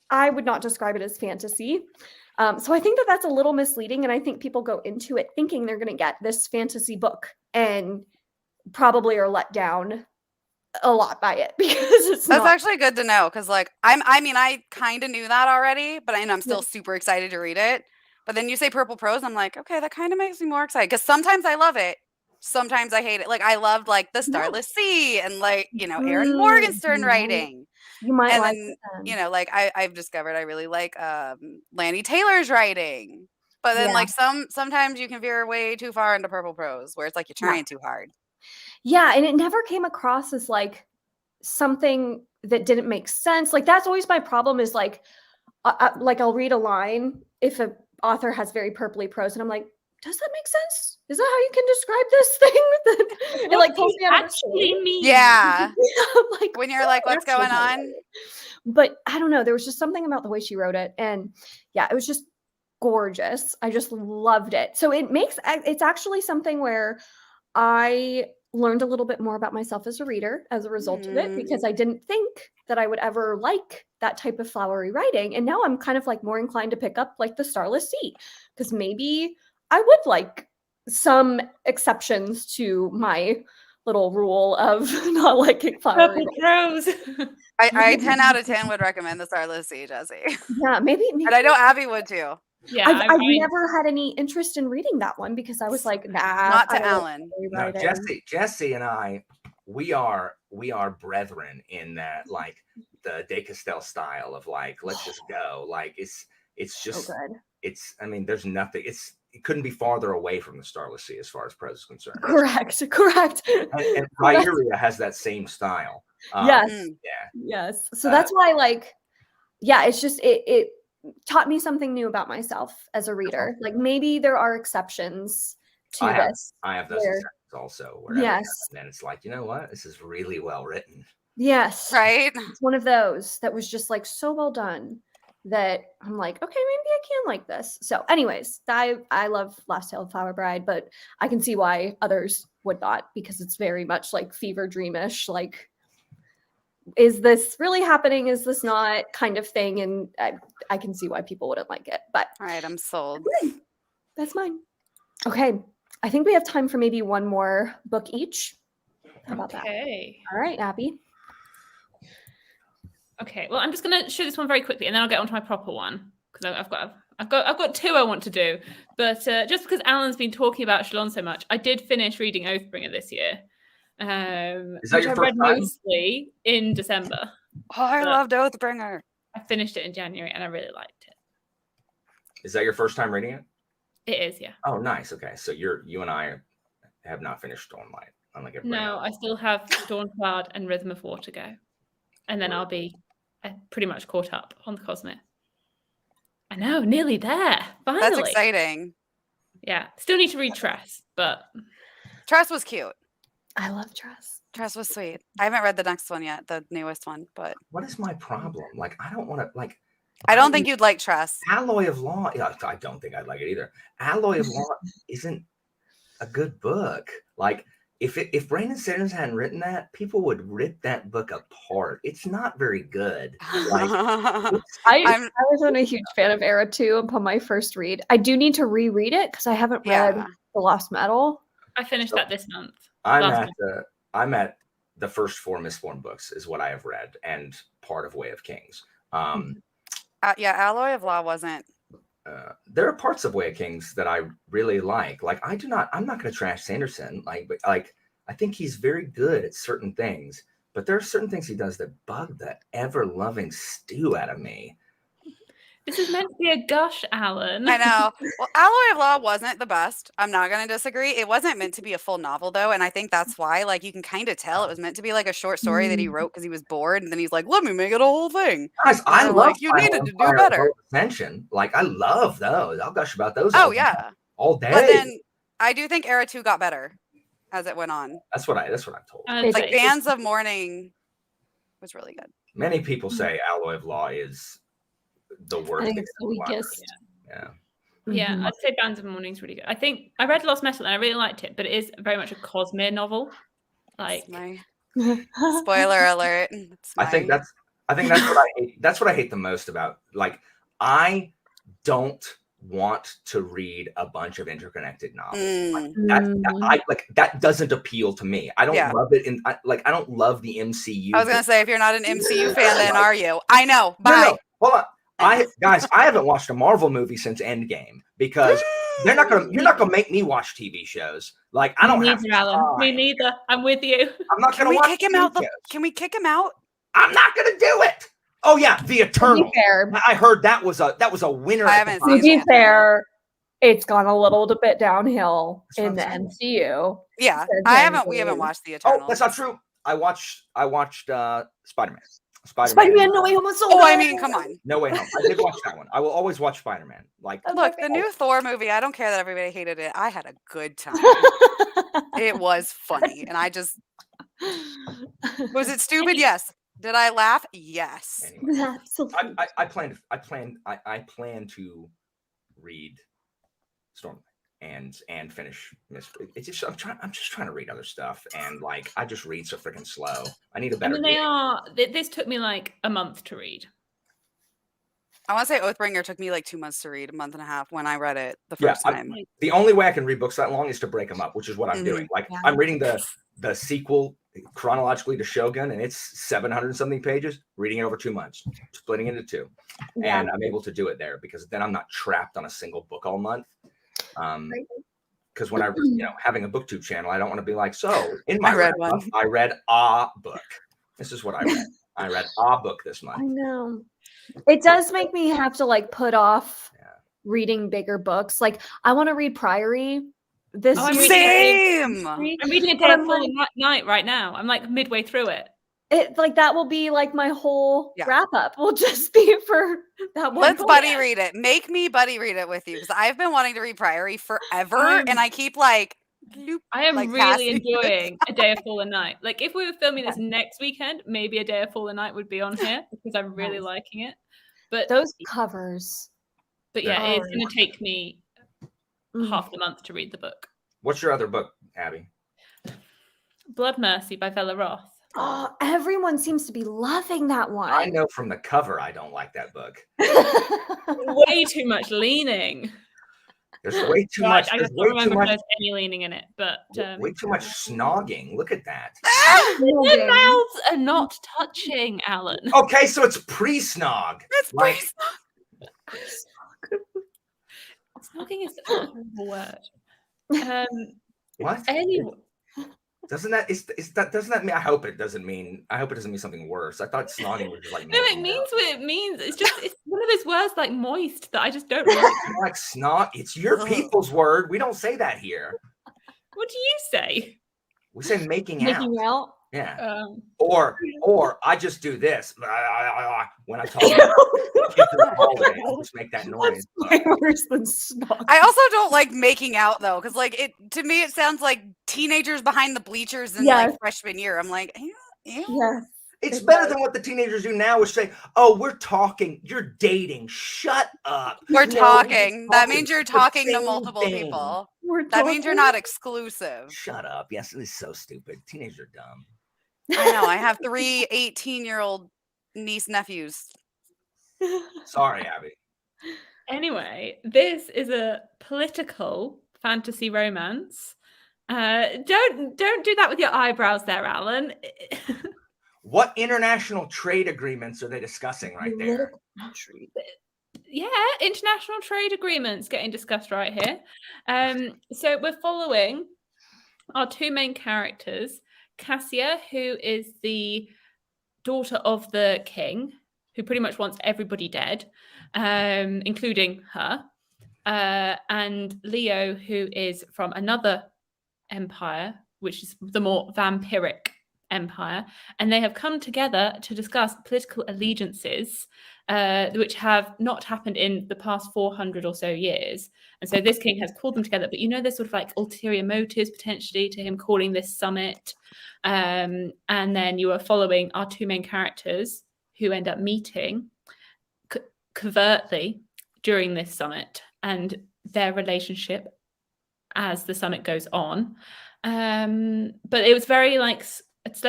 I would not describe it as fantasy. So I think that's a little misleading. And I think people go into it thinking they're going to get this fantasy book and probably are let down a lot by it, because that's actually good to know, because like I kind of knew that already, but I'm still super excited to read it. But then you say purple prose, I'm like, okay, that kind of makes me more excited, because sometimes I love it, sometimes I hate it. Like I loved like The Starless Sea and like, you know, Aaron Morgenstern writing. You might and like then it. You know, like I've discovered I really like Lanny Taylor's writing. But then like sometimes you can veer way too far into purple prose where it's like you're trying too hard. Yeah, and it never came across as like something that didn't make sense. Like that's always my problem is like I'll read a line if an author has very purpley prose, and I'm like, does that make sense? Is that how you can describe this thing? It like pulls me out of the actually scene. mean? Yeah. Like, When you're like, what's that's going what on? But I don't know. There was just something about the way she wrote it, and yeah, it was just gorgeous. I just loved it. So it's actually something where I learned a little bit more about myself as a reader as a result of it, because I didn't think that I would ever like that type of flowery writing. And now I'm kind of like more inclined to pick up like the Starless Sea, because maybe I would like some exceptions to my little rule of not liking flowery. Purple prose. I 10 out of 10 would recommend the Starless Sea, Jessi. Yeah, maybe. And I know Abby would too. Yeah, I've never had any interest in reading that one because I was like, nah. Not to Alan. No, Jessi and I, we are brethren in that, like the De Castell style of like, let's just go. Like it's just So good. it's. I mean, there's nothing. It couldn't be farther away from the Starless Sea as far as prose is concerned. Correct. And Rhaeria has that same style. Yes. Yeah. Yes. So that's why, like, yeah, it's just it taught me something new about myself as a reader. Like maybe there are exceptions to this. I have those exceptions also. Yes. And then it's like, you know what? This is really well written. Yes. Right? It's one of those that was just like so well done that I'm like, okay, maybe I can like this. So anyways, I love Last Tale of Flower Bride, but I can see why others would not, because it's very much like fever dreamish, like, is this really happening? Is this not kind of thing? And I can see why people wouldn't like it, but All right, I'm sold. that's mine. Okay. I think we have time for maybe one more book each. How about that? Okay. All right, Abby. Okay. Well, I'm just gonna show this one very quickly, and then I'll get onto my proper one because I've got two I want to do. But just because Alan's been talking about Shalon so much, I did finish reading Oathbringer this year. Is that which your I first read time? mostly in December. Oh, I But loved Oathbringer. I finished it in January, and I really liked it. Is that your first time reading it? It is, yeah. Oh, nice. Okay, so you and I have not finished Stormlight. Unlike everybody No, else. I still have Dawn Cloud and Rhythm of War to go, and then I'll be pretty much caught up on the Cosmere. I know, nearly there. Finally, That's exciting. Yeah, still need to read Tress, but Tress was cute. I love Tress. Tress was sweet. I haven't read the next one yet, the newest one, but What is my problem? Like, I don't want to like. I don't think you'd like Tress. Alloy of Law. Yeah, I don't think I'd like it either. Alloy of Law isn't a good book. Like, if Brandon Sanderson hadn't written that, people would rip that book apart. It's not very good. Like, I wasn't a huge fan of Era 2 upon my first read. I do need to reread it because I haven't read The Lost Metal. I finished that this month. I'm at the first 4 Mistborn books is what I have read, and part of Way of Kings. Yeah, Alloy of Law wasn't. There are parts of Way of Kings that I really like. Like, I'm not going to trash Sanderson. But I think he's very good at certain things, but there are certain things he does that bug the ever-loving stew out of me. This is meant to be a gush, Alan. I know. Well, Alloy of Law wasn't the best. I'm not going to disagree. It wasn't meant to be a full novel, though, and I think that's why, like, you can kind of tell it was meant to be like a short story that he wrote because he was bored, and then he's like, "Let me make it a whole thing." Guys, I love like, you needed to do better. Ascension. Like, I love those. I'll gush about those. Oh yeah, all day. But then I do think Era 2 got better as it went on. That's what I'm told. Like Bands of Mourning was really good. Many people say Alloy of Law is the worst. I think it's the weakest. Yeah, I'd say Bands of Mourning is really good. I think I read Lost Metal and I really liked it, but it is very much a Cosmere novel. Like, spoiler alert. I think that's what I hate. That's what I hate the most about. Like, I don't want to read a bunch of interconnected novels. That doesn't appeal to me. I don't love it. I don't love the MCU. I was gonna say, if you're not an MCU fan, then are you? I know. Bye. No. Hold on. I haven't watched a Marvel movie since Endgame because you're not gonna make me watch TV shows. Like, I don't have Alan. Me neither. I'm with you. I'm not gonna watch. Kick him out. Can we kick him out? I'm not gonna do it. Oh yeah, The Eternal. I heard that was a winner. I haven't To be fair, it's gone a little bit downhill That's what in the I'm MCU. Yeah, since we haven't Endgame. watched the Oh, Eternals. that's not true. I watched Spider-Man. Spider-Man No Way Home was so Oh, good. I mean, come on. No Way Home. I did watch that one. I will always watch Spider-Man. Like, That's my Look, the favorite. new Thor movie, I don't care that everybody hated it. I had a good time. It was funny. And I just, was it stupid? Yes. Did I laugh? Yes. anyway, Absolutely. I plan to read Stormlight and finish Mystery. It's just I'm just trying to read other stuff, and like I just read so freaking slow. I need a I better. mean, this took me like a month to read. I want to say Oathbringer took me like 2 months to read, a month and a half when I read it the Yeah, first time. The only way I can read books that long is to break them up, which is what I'm doing. Like Yeah. I'm reading the sequel chronologically to Shogun, and it's 700 something pages. Reading it over 2 months, splitting it into 2, and I'm able to do it there because then I'm not trapped on a single book all month. Because when I, having a BookTube channel, I don't want to be like, so in my wrap-up, I read a book. This is what I read. I read a book this month. I know. It does make me have to like put off reading bigger books. Like I want to read Priory this year. Same. I'm reading A Day of Full Night right now. I'm like midway through it. It like that will be like my whole wrap up. Will just be for that one. Let's buddy read it. Make me buddy read it with you because I've been wanting to read Priory forever, and I keep like. I am really enjoying A Day of Fallen Night. Like if we were filming this next weekend, maybe A Day of Fallen Night would be on here because I'm really liking it. But those covers. But yeah, it's going to take me half the month to read the book. What's your other book, Abby? Blood Mercy by Bella Roth. Oh, everyone seems to be loving that one. I know from the cover I don't like that book. Way too much leaning. There's way too much. I just don't remember if there's any leaning in it, but way too much snogging. Look at that. Their mouths are not touching, Alan. Okay, so it's pre-snog. It's Snogging is such a horrible word. What? Anyway. Doesn't that mean? I hope it doesn't mean something worse. I thought snogging was just like no, it means what it means. It's one of those words like moist that I just don't really like snog. It's your people's word. We don't say that here. What do you say? We say making out. Yeah. Or I just do this when I talk. I just make that noise. Worse than snog. I also don't like making out though, because like to me it sounds like teenagers behind the bleachers in like freshman year. I'm like, yeah. It's better than what the teenagers do now, which say, "Oh, we're talking. You're dating. Shut up. We're talking. That means you're talking to multiple people. That means you're not exclusive. Shut up. Yes, it is so stupid. Teenagers are dumb. I know. I have 3 18-year-old niece nephews. Sorry, Abby. Anyway, this is a political fantasy romance. Don't do that with your eyebrows there, Alan. What international trade agreements are they discussing right there? Yeah, international trade agreements getting discussed right here. So we're following our 2 main characters, Cassia, who is the daughter of the king, who pretty much wants everybody dead, including her, and Leo, who is from another empire, which is the more vampiric empire, and they have come together to discuss political allegiances, which have not happened in the past 400 or so years. And so this king has called them together, but there's sort of like ulterior motives potentially to him calling this summit. And then you are following our 2 main characters who end up meeting covertly during this summit and their relationship as the summit goes on. But it was very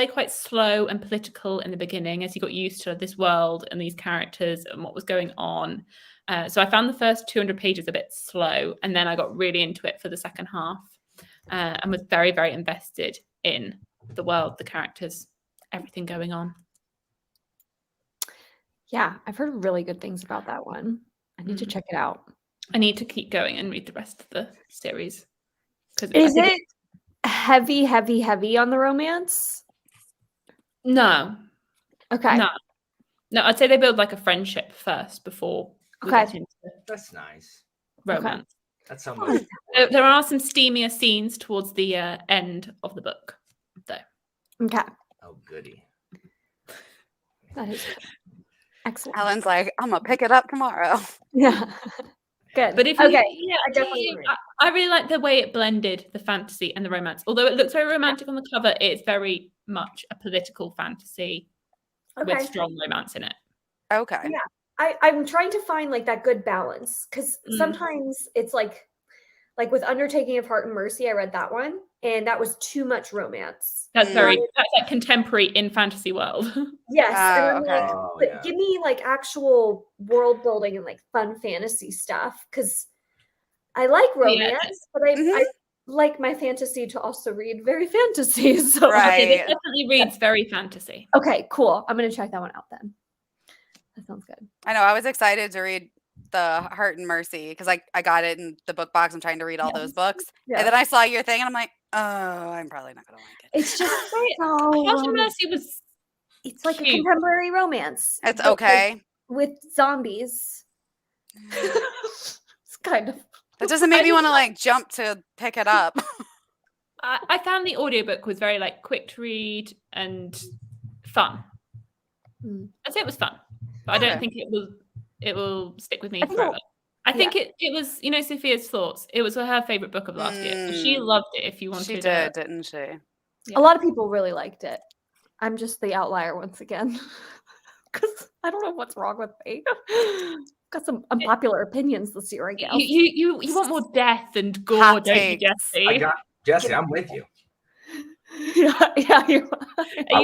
quite slow and political in the beginning as you got used to this world and these characters and what was going on. So I found the first 200 pages a bit slow, and then I got really into it for the second half and was very, very invested in the world, the characters, everything going on. Yeah, I've heard really good things about that one. I need to check it out. I need to keep going and read the rest of the series. Is it heavy on the romance? No. Okay. No, I'd say they build like a friendship first before we get into That's nice. romance. That's how most. There are some steamier scenes towards the end of the book, though. Okay. Oh, goody. That is excellent. Ellen's like, I'm gonna pick it up tomorrow. Yeah. Good. But if you, okay. yeah, I definitely agree. I really like the way it blended the fantasy and the romance. Although it looks very romantic on the cover, it's very much a political fantasy Okay. with strong romance in it. Okay. Yeah. I'm trying to find like that good balance because sometimes it's like with Undertaking of Heart and Mercy, I read that one and that was too much romance. That's that's like contemporary in fantasy world. Yes. And I'm okay. like, Oh, but yeah. give me like actual world building and like fun fantasy stuff because I like romance, but I like my fantasy to also read very fantasy. So Right. It definitely reads very fantasy. Okay, cool. I'm gonna check that one out then. That sounds good. I know. I was excited to read the Heart and Mercy because I got it in the book box. I'm trying to read all those books. Yeah. And then I saw your thing and I'm like, oh, I'm probably not going to like it. It's just Heart and Mercy was it's like cute. a contemporary romance. It's but, like, okay. with zombies. It's kind of That doesn't make me want to like jump to pick it up. I found the audiobook was very like quick to read and fun. I'd say it was fun, but I don't think it will stick with me forever. I think it was, you know, Sophia's thoughts. It was her favorite book of last year. And she loved it. If you wanted, she did, didn't she? a lot of people really liked it. I'm just the outlier once again because I don't know what's wrong with me. Got some unpopular opinions this year, I guess. You want more death and gore, don't you, Jessi? Jessi, I'm with you. Yeah. Are you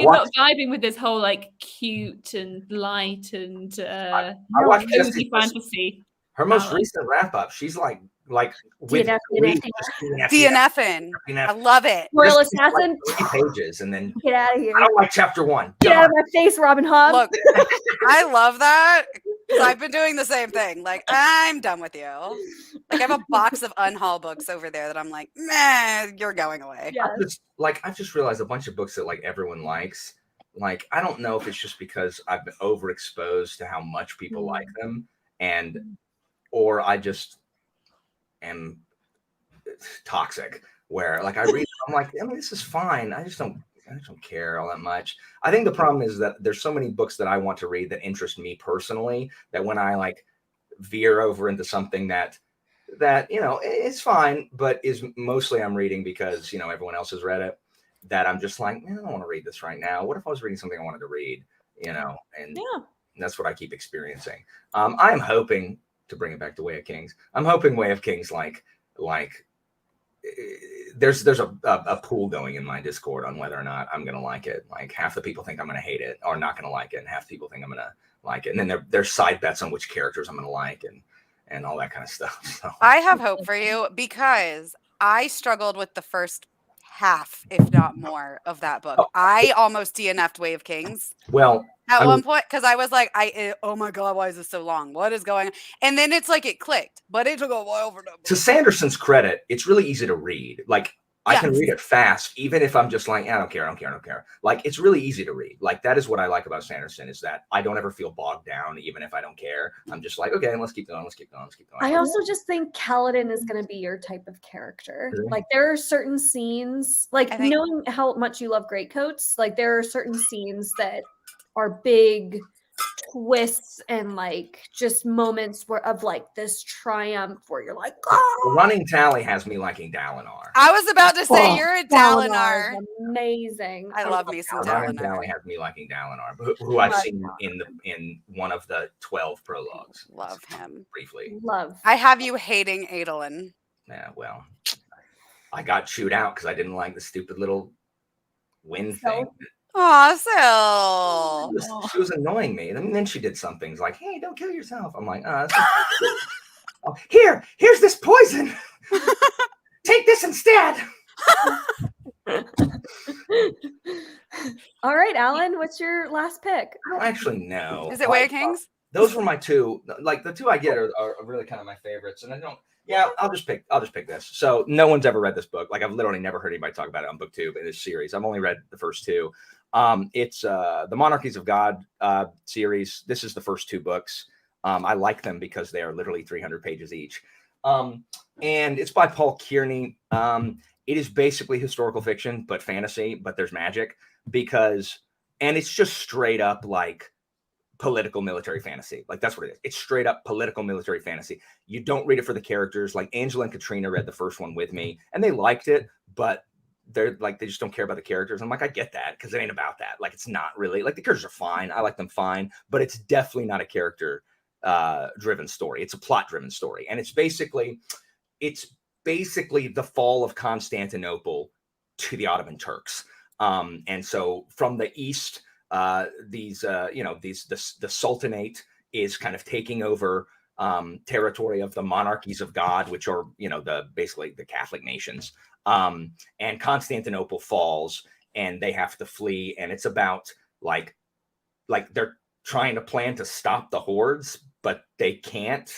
not vibing with this whole like cute and light and I watched cozy fantasy? Her most recent wrap up, she's like with DNFing. I love it. Royal Assassin. Like 3 pages, and then get out of here. I don't like chapter 1. Get out of my face, Robin Hood. Look, I love that. I've been doing the same thing. Like, I'm done with you. Like, I have a box of unhaul books over there that I'm like, man, you're going away. Yes. I've just realized a bunch of books that like everyone likes. Like, I don't know if it's just because I've been overexposed to how much people like them, or I just am toxic. Where like I read, I'm like, I mean, this is fine. I just don't care all that much. I think the problem is that there's so many books that I want to read that interest me personally that when I like veer over into something that you know it's fine, but is mostly I'm reading because you know everyone else has read it, that I'm just like, I don't want to read this right now. What if I was reading something I wanted to read, you know? And that's what I keep experiencing. I am hoping to bring it back to Way of Kings. I'm hoping Way of Kings like there's a pool going in my Discord on whether or not I'm gonna like it. Like half the people think I'm gonna hate it or not gonna like it, and half the people think I'm gonna like it. And then there's side bets on which characters I'm gonna like and all that kind of stuff. So I have hope for you because I struggled with the first half, if not more, of that book. I almost DNF'd Way of Kings. Well, at one point, because I was like, oh my God, why is this so long? What is going on? And then it's like it clicked, but it took a while for that. To Sanderson's credit, it's really easy to read. Like I can read it fast, even if I'm just like, I don't care. Like it's really easy to read. Like that is what I like about Sanderson is that I don't ever feel bogged down, even if I don't care. I'm just like, okay, let's keep going. I also just think Kaladin is going to be your type of character. Really? Like there are certain scenes, like knowing how much you love greatcoats, like there are certain scenes that are big twists and like just moments of like this triumph where you're like, oh. Running Tally has me liking Dalinar. I was about to say you're a Dalinar. Amazing. I love me some Dalinar. Running Tally has me liking Dalinar, who I've seen in one of the 12 prologues. Love him briefly. I have you hating Adolin. Yeah, well, I got chewed out because I didn't like the stupid little wind thing. Aw, she was annoying me. And then she did some things like, hey, don't kill yourself. I'm like, oh, here's this poison. Take this instead. All right, Alan, what's your last pick? I don't actually know. Is it Way of Kings? Those were my two. Like the two I get are really kind of my favorites. And I don't. Yeah, I'll just pick this. So no one's ever read this book. Like I've literally never heard anybody talk about it on BookTube in this series. I've only read the first two. It's the Monarchies of God series. This is the first 2 books. I like them because they are literally 300 pages each. And it's by Paul Kearney. It is basically historical fiction, but fantasy, but there's magic and it's just straight up like political military fantasy. Like that's what it is. It's straight up political military fantasy. You don't read it for the characters. Like Angela and Katrina read the first one with me and they liked it, but they're like, they just don't care about the characters. I'm like, I get that because it ain't about that. Like, it's not really like the characters are fine. I like them fine, but it's definitely not a character driven story. It's a plot driven story. And it's basically the fall of Constantinople to the Ottoman Turks. And so from the East, the Sultanate is kind of taking over territory of the monarchies of God, which are, basically the Catholic nations. And Constantinople falls and they have to flee. And it's about like they're trying to plan to stop the hordes, but they can't,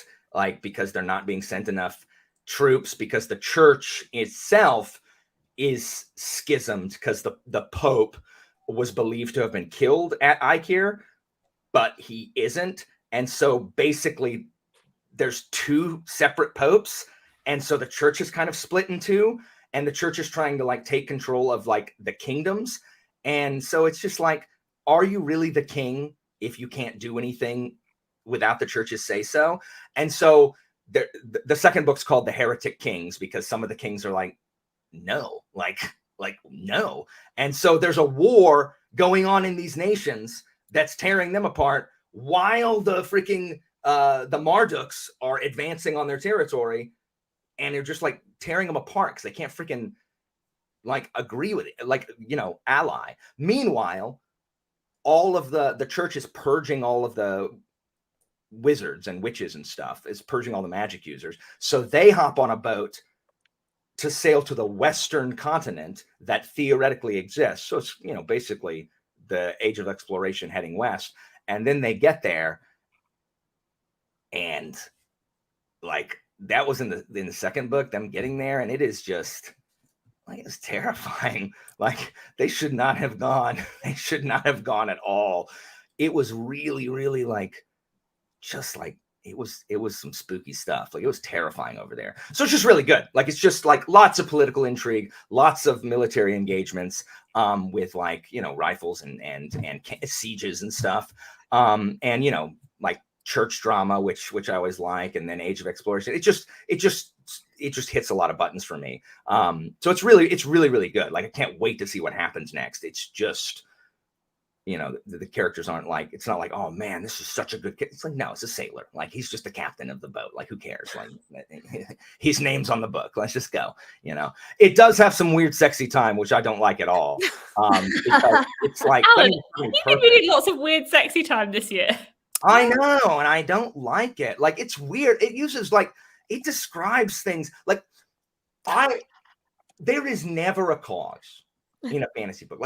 because they're not being sent enough troops, because the church itself is schismed because the Pope was believed to have been killed at Ikir, but he isn't. And so basically there's two separate popes. And so the church is kind of split in two, and the church is trying to take control of the kingdoms. And so it's just like, are you really the king if you can't do anything without the church's say so? And so the second book's called The Heretic Kings, because some of the kings are like, no, no. And so there's a war going on in these nations that's tearing them apart while the freaking the Marduks are advancing on their territory, and they're just tearing them apart because they can't freaking agree with it, ally. Meanwhile, all of the church is purging all of the wizards and witches and stuff, is purging all the magic users. So they hop on a boat to sail to the Western continent that theoretically exists. So it's, basically the age of exploration heading west. And then they get there, and that was in the second book, them getting there. And it is just it's terrifying. They should not have gone. They should not have gone at all. It was really, really it was some spooky stuff. It was terrifying over there. So it's just really good. It's just lots of political intrigue, lots of military engagements, with rifles and sieges and stuff. And church drama, which I always like, and then Age of Exploration. It just hits a lot of buttons for me. So it's really, really good. I can't wait to see what happens next. It's just, the characters aren't it's not oh man, this is such a good kid. It's no, it's a sailor. He's just the captain of the boat. Who cares? His name's on the book. Let's just go. It does have some weird sexy time, which I don't like at all. Because it's Alan, you've been reading lots of weird sexy time this year. I know, and I don't like it. It's weird. It uses it describes things there is never a cause in a fantasy book.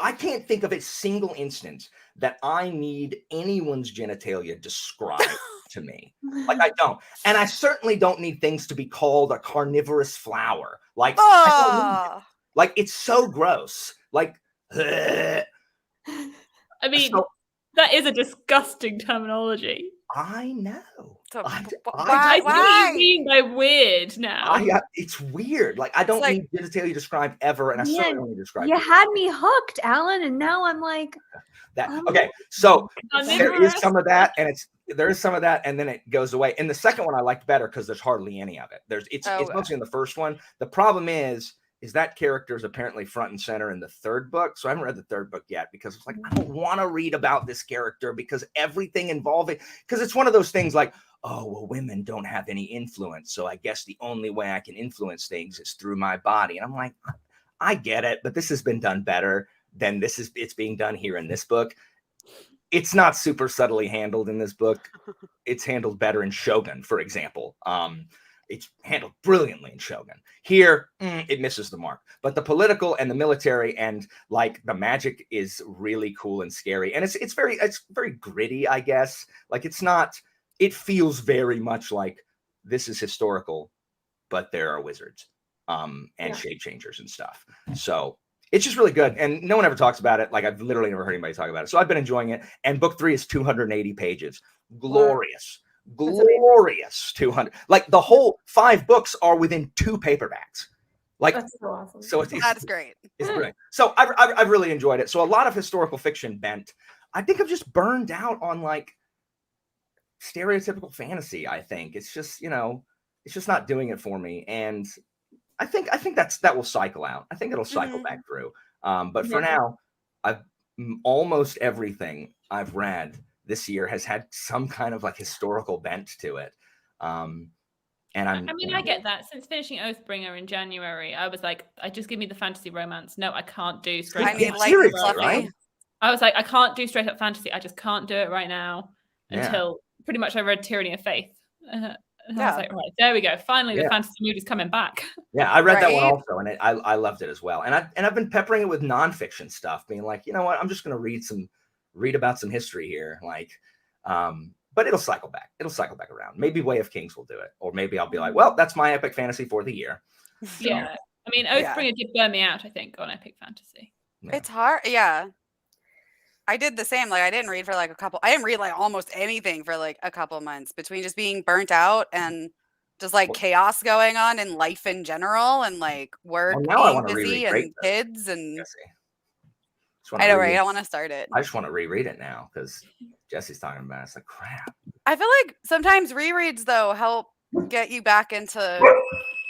I can't think of a single instance that I need anyone's genitalia described to me. I don't. And I certainly don't need things to be called a carnivorous flower. I don't need it. It's so gross. I mean, that is a disgusting terminology. I know. So, I know what you mean by weird now. It's weird. I don't need genitalia described ever, and I certainly don't need to describe. You had me hooked, Alan, and now I'm that. Okay, so there is some of that, and then it goes away. And the second one I liked better because there's hardly any of it. It's mostly in the first one. The problem is that character is apparently front and center in the third book. So I haven't read the third book yet because it's I don't want to read about this character because everything involving, because it's one of those things oh, well, women don't have any influence. So I guess the only way I can influence things is through my body. And I'm I get it, but this has been done better than it's being done here in this book. It's not super subtly handled in this book. It's handled better in Shogun, for example. It's handled brilliantly in Shogun. Here, it misses the mark. But the political and the military and the magic is really cool and scary. And it's very gritty, I guess. It's not. It feels very much like this is historical, but there are wizards, and shape changers and stuff. So it's just really good. And no one ever talks about it. I've literally never heard anybody talk about it. So I've been enjoying it. And book 3 is 280 pages. Glorious. glorious 200. Like the whole 5 books are within 2 paperbacks. Like That's so awesome. so That's great. It's brilliant. So I've really enjoyed it. So a lot of historical fiction bent. I think I've just burned out on like stereotypical fantasy. I think it's just, it's just not doing it for me. And I think that will cycle out. I think it'll cycle back through. But for now, almost everything I've read this year has had some kind of like historical bent to it. And I get that. Since finishing Oathbringer in January, I was like, just give me the fantasy romance. No, I can't do straight up. I need light serious, and fluffy. right? I was like, I can't do straight up fantasy. I just can't do it right now until pretty much I read Tyranny of Faith. And I was like, right, there we go. Finally, the fantasy mood is coming back. Yeah, I read that one also, and I loved it as well. And I've been peppering it with nonfiction stuff, being like, you know what, I'm just going to read about some history here, like. But it'll cycle back. It'll cycle back around. Maybe Way of Kings will do it, or maybe I'll be like, well, that's my epic fantasy for the year. Yeah, I mean, Oathbringer did burn me out, I think, on epic fantasy. Yeah. It's hard. Yeah. I did the same. Like I didn't read like almost anything for like a couple months between just being burnt out and just like chaos going on in life in general and like work being busy and kids and I know, right? I want to start it. I just want to reread it now because Jessi's talking about it. It's like crap. I feel like sometimes rereads though help get you back into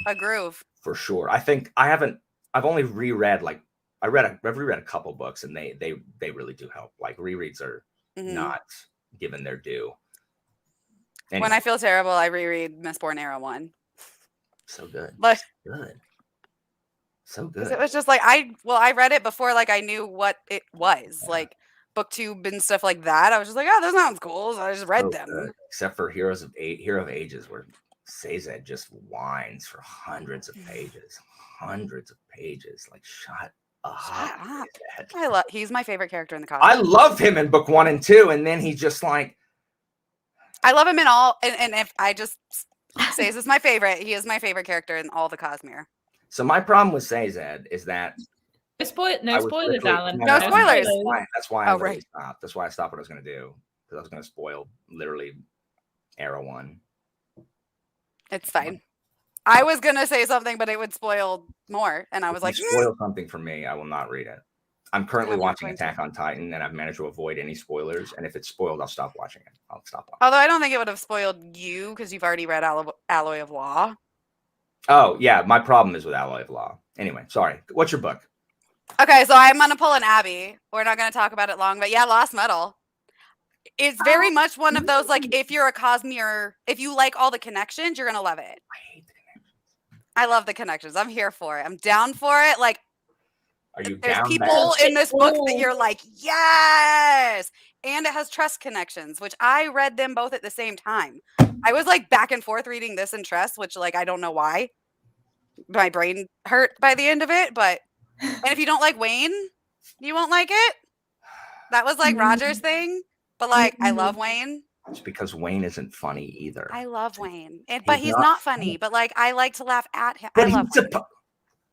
a groove. For sure. I think I've only reread like I've reread a couple books and they really do help. Like rereads are not given their due. Anyway. When I feel terrible, I reread Mistborn Era 1. So good. Like good. So good. It was just like I read it before like I knew what it was. Like BookTube and stuff like that. I was just like, oh, that sounds cool. So I just read them. Good. Except for Hero of Ages, where Sazed just whines for hundreds of pages. Like, shut up. He's my favorite character in the comic. I love him in book 1 and 2, and then he just like. I love him in all, and if I just say this is my favorite, he is my favorite character in all the Cosmere. So my problem with Sazed is that no spoilers, Alan. No spoilers. That's why I stopped. That's why I stopped what I was going to do, because I was going to spoil literally Era 1. It's fine. I was going to say something, but it would spoil more, and I was like, spoil something for me, I will not read it. I'm currently watching Attack on Titan, and I've managed to avoid any spoilers. And if it's spoiled, I'll stop watching it. Although I don't think it would have spoiled you because you've already read Alloy of Law. Oh, yeah. My problem is with Alloy of Law. Anyway, sorry. What's your book? Okay, so I'm going to pull an Abby. We're not going to talk about it long, but yeah, Lost Metal. It's very much one of those, like, if you're a Cosmere, if you like all the connections, you're going to love it. I hate the connections. I love the connections. I'm here for it. I'm down for it. Like, are you there's down people in this book that you're like, yes! And it has trust connections, which I read them both at the same time. I was like back and forth reading this and Trust, which like I don't know why. My brain hurt by the end of it, but and if you don't like Wayne, you won't like it. That was like Roger's thing, but like I love Wayne. It's because Wayne isn't funny either. I love Wayne, but he's not funny. But like I like to laugh at him. I love Wayne.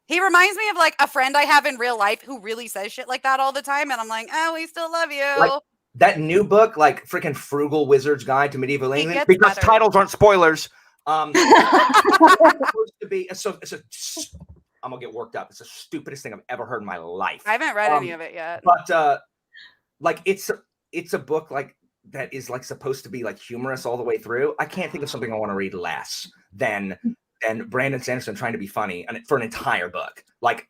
He reminds me of like a friend I have in real life who really says shit like that all the time, and I'm like, oh, we still love you. Like, that new book, like freaking Frugal Wizard's Guide to Medieval England, because titles aren't spoilers. It's supposed to be. I'm gonna get worked up. It's the stupidest thing I've ever heard in my life. I haven't read any of it yet. But like it's a book like that is like supposed to be like humorous all the way through. I can't think of something I want to read less than Brandon Sanderson trying to be funny for an entire book. Like,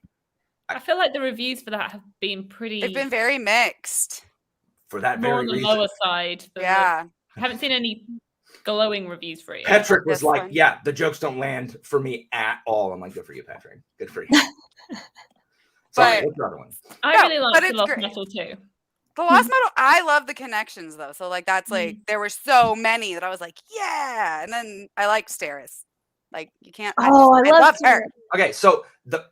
I feel like the reviews for that have been pretty. They've been very mixed. For that more very on the reason. lower side. Yeah. I haven't seen any glowing reviews for it. Patrick was like, yeah, the jokes don't land for me at all. I'm like, good for you, Patrick. Good for you. Sorry, what's the other one? I really like the Lost Metal too. The Lost Metal, I love the connections though. So like that's like there were so many that I was like, yeah. And then I like Steris. Like you can't. I love her. Okay, so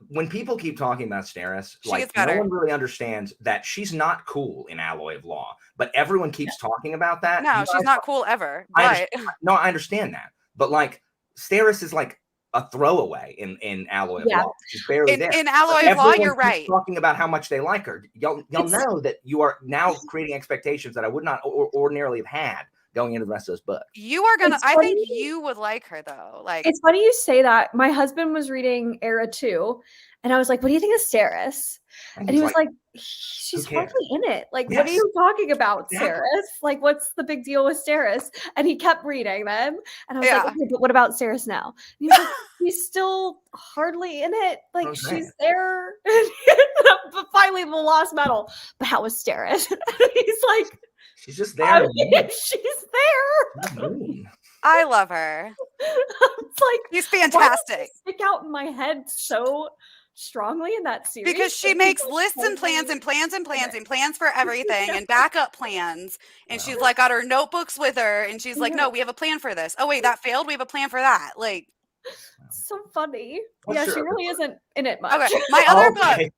when people keep talking about Steris, like no one really understands that she's not cool in Alloy of Law, but everyone keeps talking about that. No, she's not cool ever. I understand that, but like Steris is like a throwaway in Alloy of Law. She's barely there. In Alloy of Law, you're right. Talking about how much they like her, y'all know that you are now creating expectations that I would not ordinarily have had going into the rest of those books. You are gonna. It's I think funny. you would like her though. Like, It's funny you say that. My husband was reading Era 2, and I was like, what do you think of Saris? And he was like, she's cares? hardly in it. Like, what are Yes. you talking about, Exactly. Saris? Like, what's the big deal with Saris? And he kept reading them. And I was Yeah. like, okay, but what about Saris now? And he was like, she's still hardly in it. Like, Okay. she's there. But finally, the lost medal. But how was Saris? And he's like, she's just there. she's there. I love her. It's like, She's why does fantastic. it stick out in my head so strongly in that series? Because she Like, makes people lists and totally- plans and plans and plans and plans for everything and backup plans. And she's like got her notebooks with her and she's like, no, we have a plan for this. Oh, wait, that failed. We have a plan for that. Like, so funny. What's Yeah, your she other really book? isn't in it much. okay. My Okay.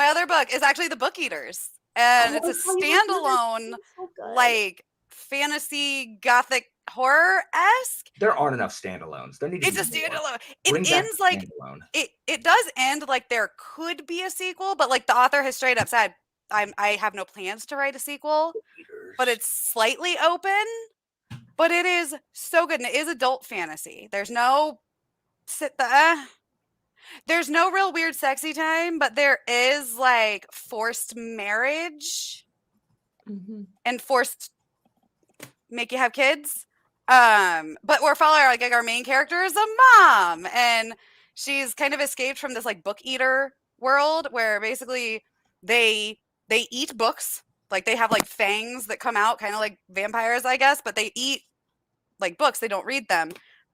other book is actually The Book Eaters. And it's a Oh, I love standalone, it. It's so good. like, fantasy gothic horror-esque. There aren't enough standalones. There need to It's a be more. standalone. Bring It back ends the like standalone. it does end like there could be a sequel, but like the author has straight up said, I have no plans to write a sequel, but it's slightly open. But it is so good, and it is adult fantasy. There's no there's no real weird sexy time, but there is like forced marriage Mhm. and forced make you have kids. But we're following like our main character is a mom, and she's kind of escaped from this like book eater world where basically they eat books. Like they have like fangs that come out, kind of like vampires, I guess, but they eat like books. They don't read them.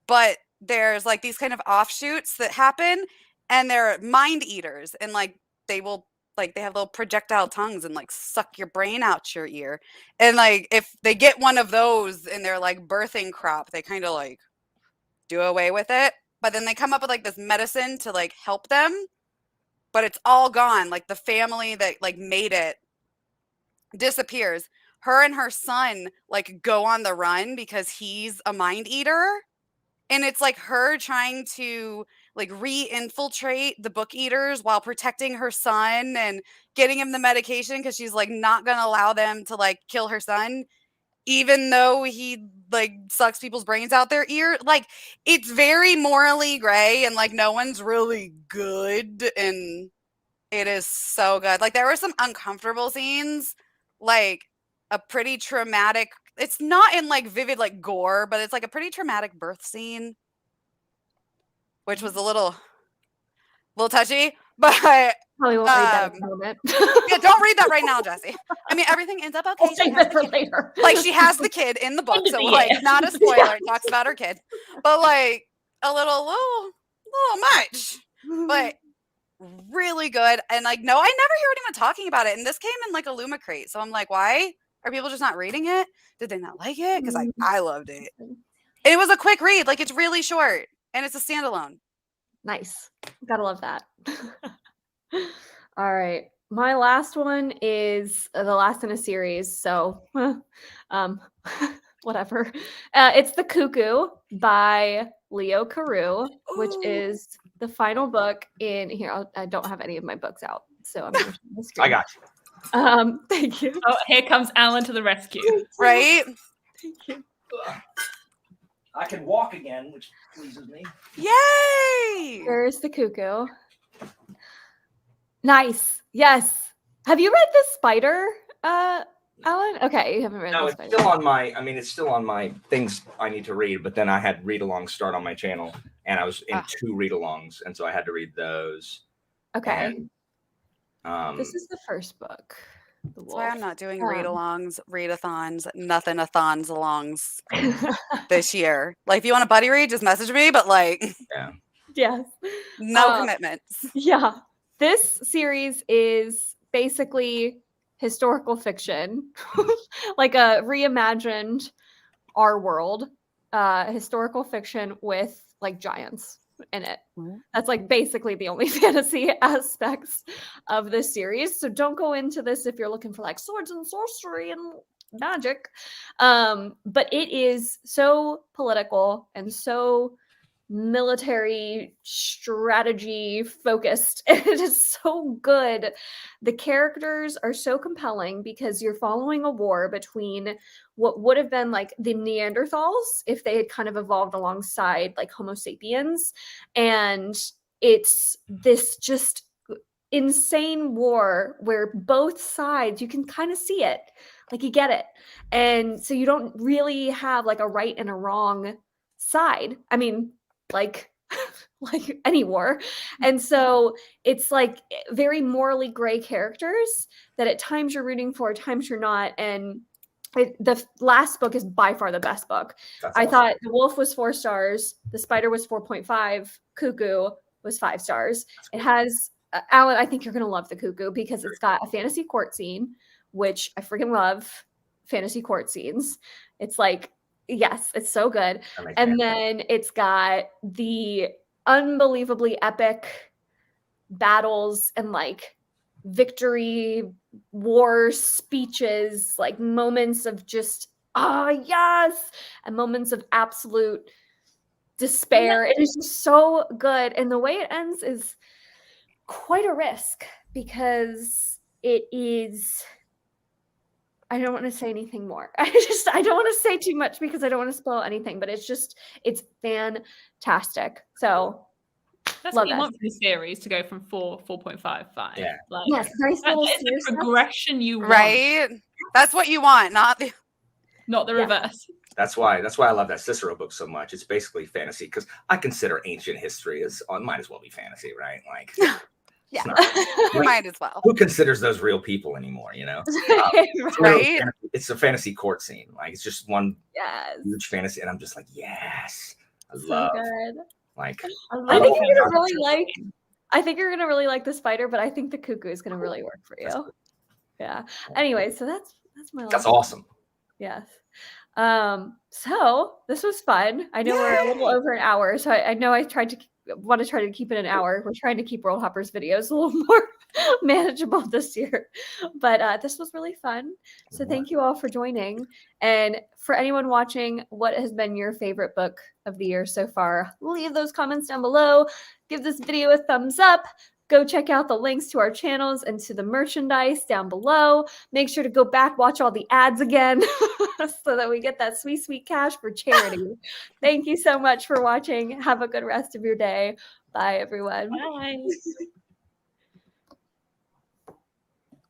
But there's like these kind of offshoots that happen, and they're mind eaters, and like they will like they have little projectile tongues and like suck your brain out your ear. And like if they get one of those in their like birthing crop, they kind of like do away with it. But then they come up with like this medicine to like help them, but it's all gone. Like the family that like made it disappears. Her and her son like go on the run because he's a mind eater. And it's like her trying to like re-infiltrate the book eaters while protecting her son and getting him the medication because she's like not gonna allow them to like kill her son, even though he like sucks people's brains out their ear. Like it's very morally gray and like no one's really good, and it is so good. Like there were some uncomfortable scenes, like a pretty traumatic, it's not in like vivid like gore, but it's like a pretty traumatic birth scene, which was a little touchy, but Probably won't read that at the moment. yeah, don't read that right now, Jessi. I mean, everything ends up okay. I'll save it for later. Like she has the kid in the book, End of so the like year. not a spoiler. It talks about her kid, but like a little much, but really good. And like no, I never hear anyone talking about it. And this came in like a Luma crate, so I'm like, why are people just not reading it? Did they not like it? Because I loved it. It was a quick read, like it's really short, and it's a standalone. Nice. Gotta love that. All right. My last one is the last in a series. So, whatever. It's The Cuckoo by Leo Carew, which Ooh. is the final book in here. I don't have any of my books out, so I'm going to share the screen. I got you. Thank you. Oh, here comes Alan to the rescue. Right? Thank you. I can walk again, which pleases me. Yay! There's The Cuckoo. Nice. Yes. Have you read The Spider, Alan? Okay, you haven't read No, The it's Spider. still on my. I mean, it's still on my things I need to read. But then I had read-alongs start on my channel, and I was in 2 read-alongs, and so I had to read those. Okay. And, This is the first book. The That's why I'm Wolf. not doing read-alongs, read-a-thons, nothing-a-thons alongs this year. Like, if you want a buddy read, just message me, but like, Yes. no commitments. Yeah. This series is basically historical fiction, like a reimagined our world, historical fiction with like giants in it. That's like basically the only fantasy aspects of this series. So don't go into this if you're looking for like swords and sorcery and magic. But it is so political and so military strategy focused. It is so good. The characters are so compelling because you're following a war between what would have been like the Neanderthals if they had kind of evolved alongside like Homo sapiens, and it's this just insane war where both sides, you can kind of see it, like you get it, and so you don't really have like a right and a wrong side. I mean, like like any war. And so it's like very morally gray characters that at times you're rooting for, at times you're not. And the last book is by far the best book. That's I awesome. thought The Wolf was 4 stars, The Spider was 4.5, Cuckoo was 5 stars. It has Alan, I think you're going to love The Cuckoo because it's got a fantasy court scene, which I freaking love fantasy court scenes. It's like, yes, it's so good. And then it's got the unbelievably epic battles and like victory war speeches, like moments of just, oh, yes, and moments of absolute despair. It is just so good. And the way it ends is quite a risk because it is, I don't want to say anything more. I don't want to say too much because I don't want to spoil anything, but it's fantastic. So that's what you want from the series, to go from 4.5, 5. Yeah. Like, yes, nice little the progression you want. Right? That's what you want, not the reverse. That's why I love that Cicero book so much. It's basically fantasy because I consider ancient history as might as well be fantasy, right? Like, yeah, like, might as well. Who considers those real people anymore? You know, right? It's a fantasy court scene. Like, it's just one huge fantasy, and I'm just like, yes, I love. Good. Like, I think you're gonna really like. I think you're gonna really like The Spider, but I think The Cuckoo is gonna really work for you. Cool. Yeah. Anyway, so that's my. That's awesome. Yes. So this was fun. I know we're a little over an hour, so I know I want to try to keep it an hour. We're trying to keep Worldhoppers videos a little more manageable this year, but this was really fun. So thank you all for joining. And for anyone watching, what has been your favorite book of the year so far? Leave those comments down below. Give this video a thumbs up. Go check out the links to our channels and to the merchandise down below. Make sure to go back, watch all the ads again so that we get that sweet, sweet cash for charity. Thank you so much for watching. Have a good rest of your day. Bye, everyone. Bye.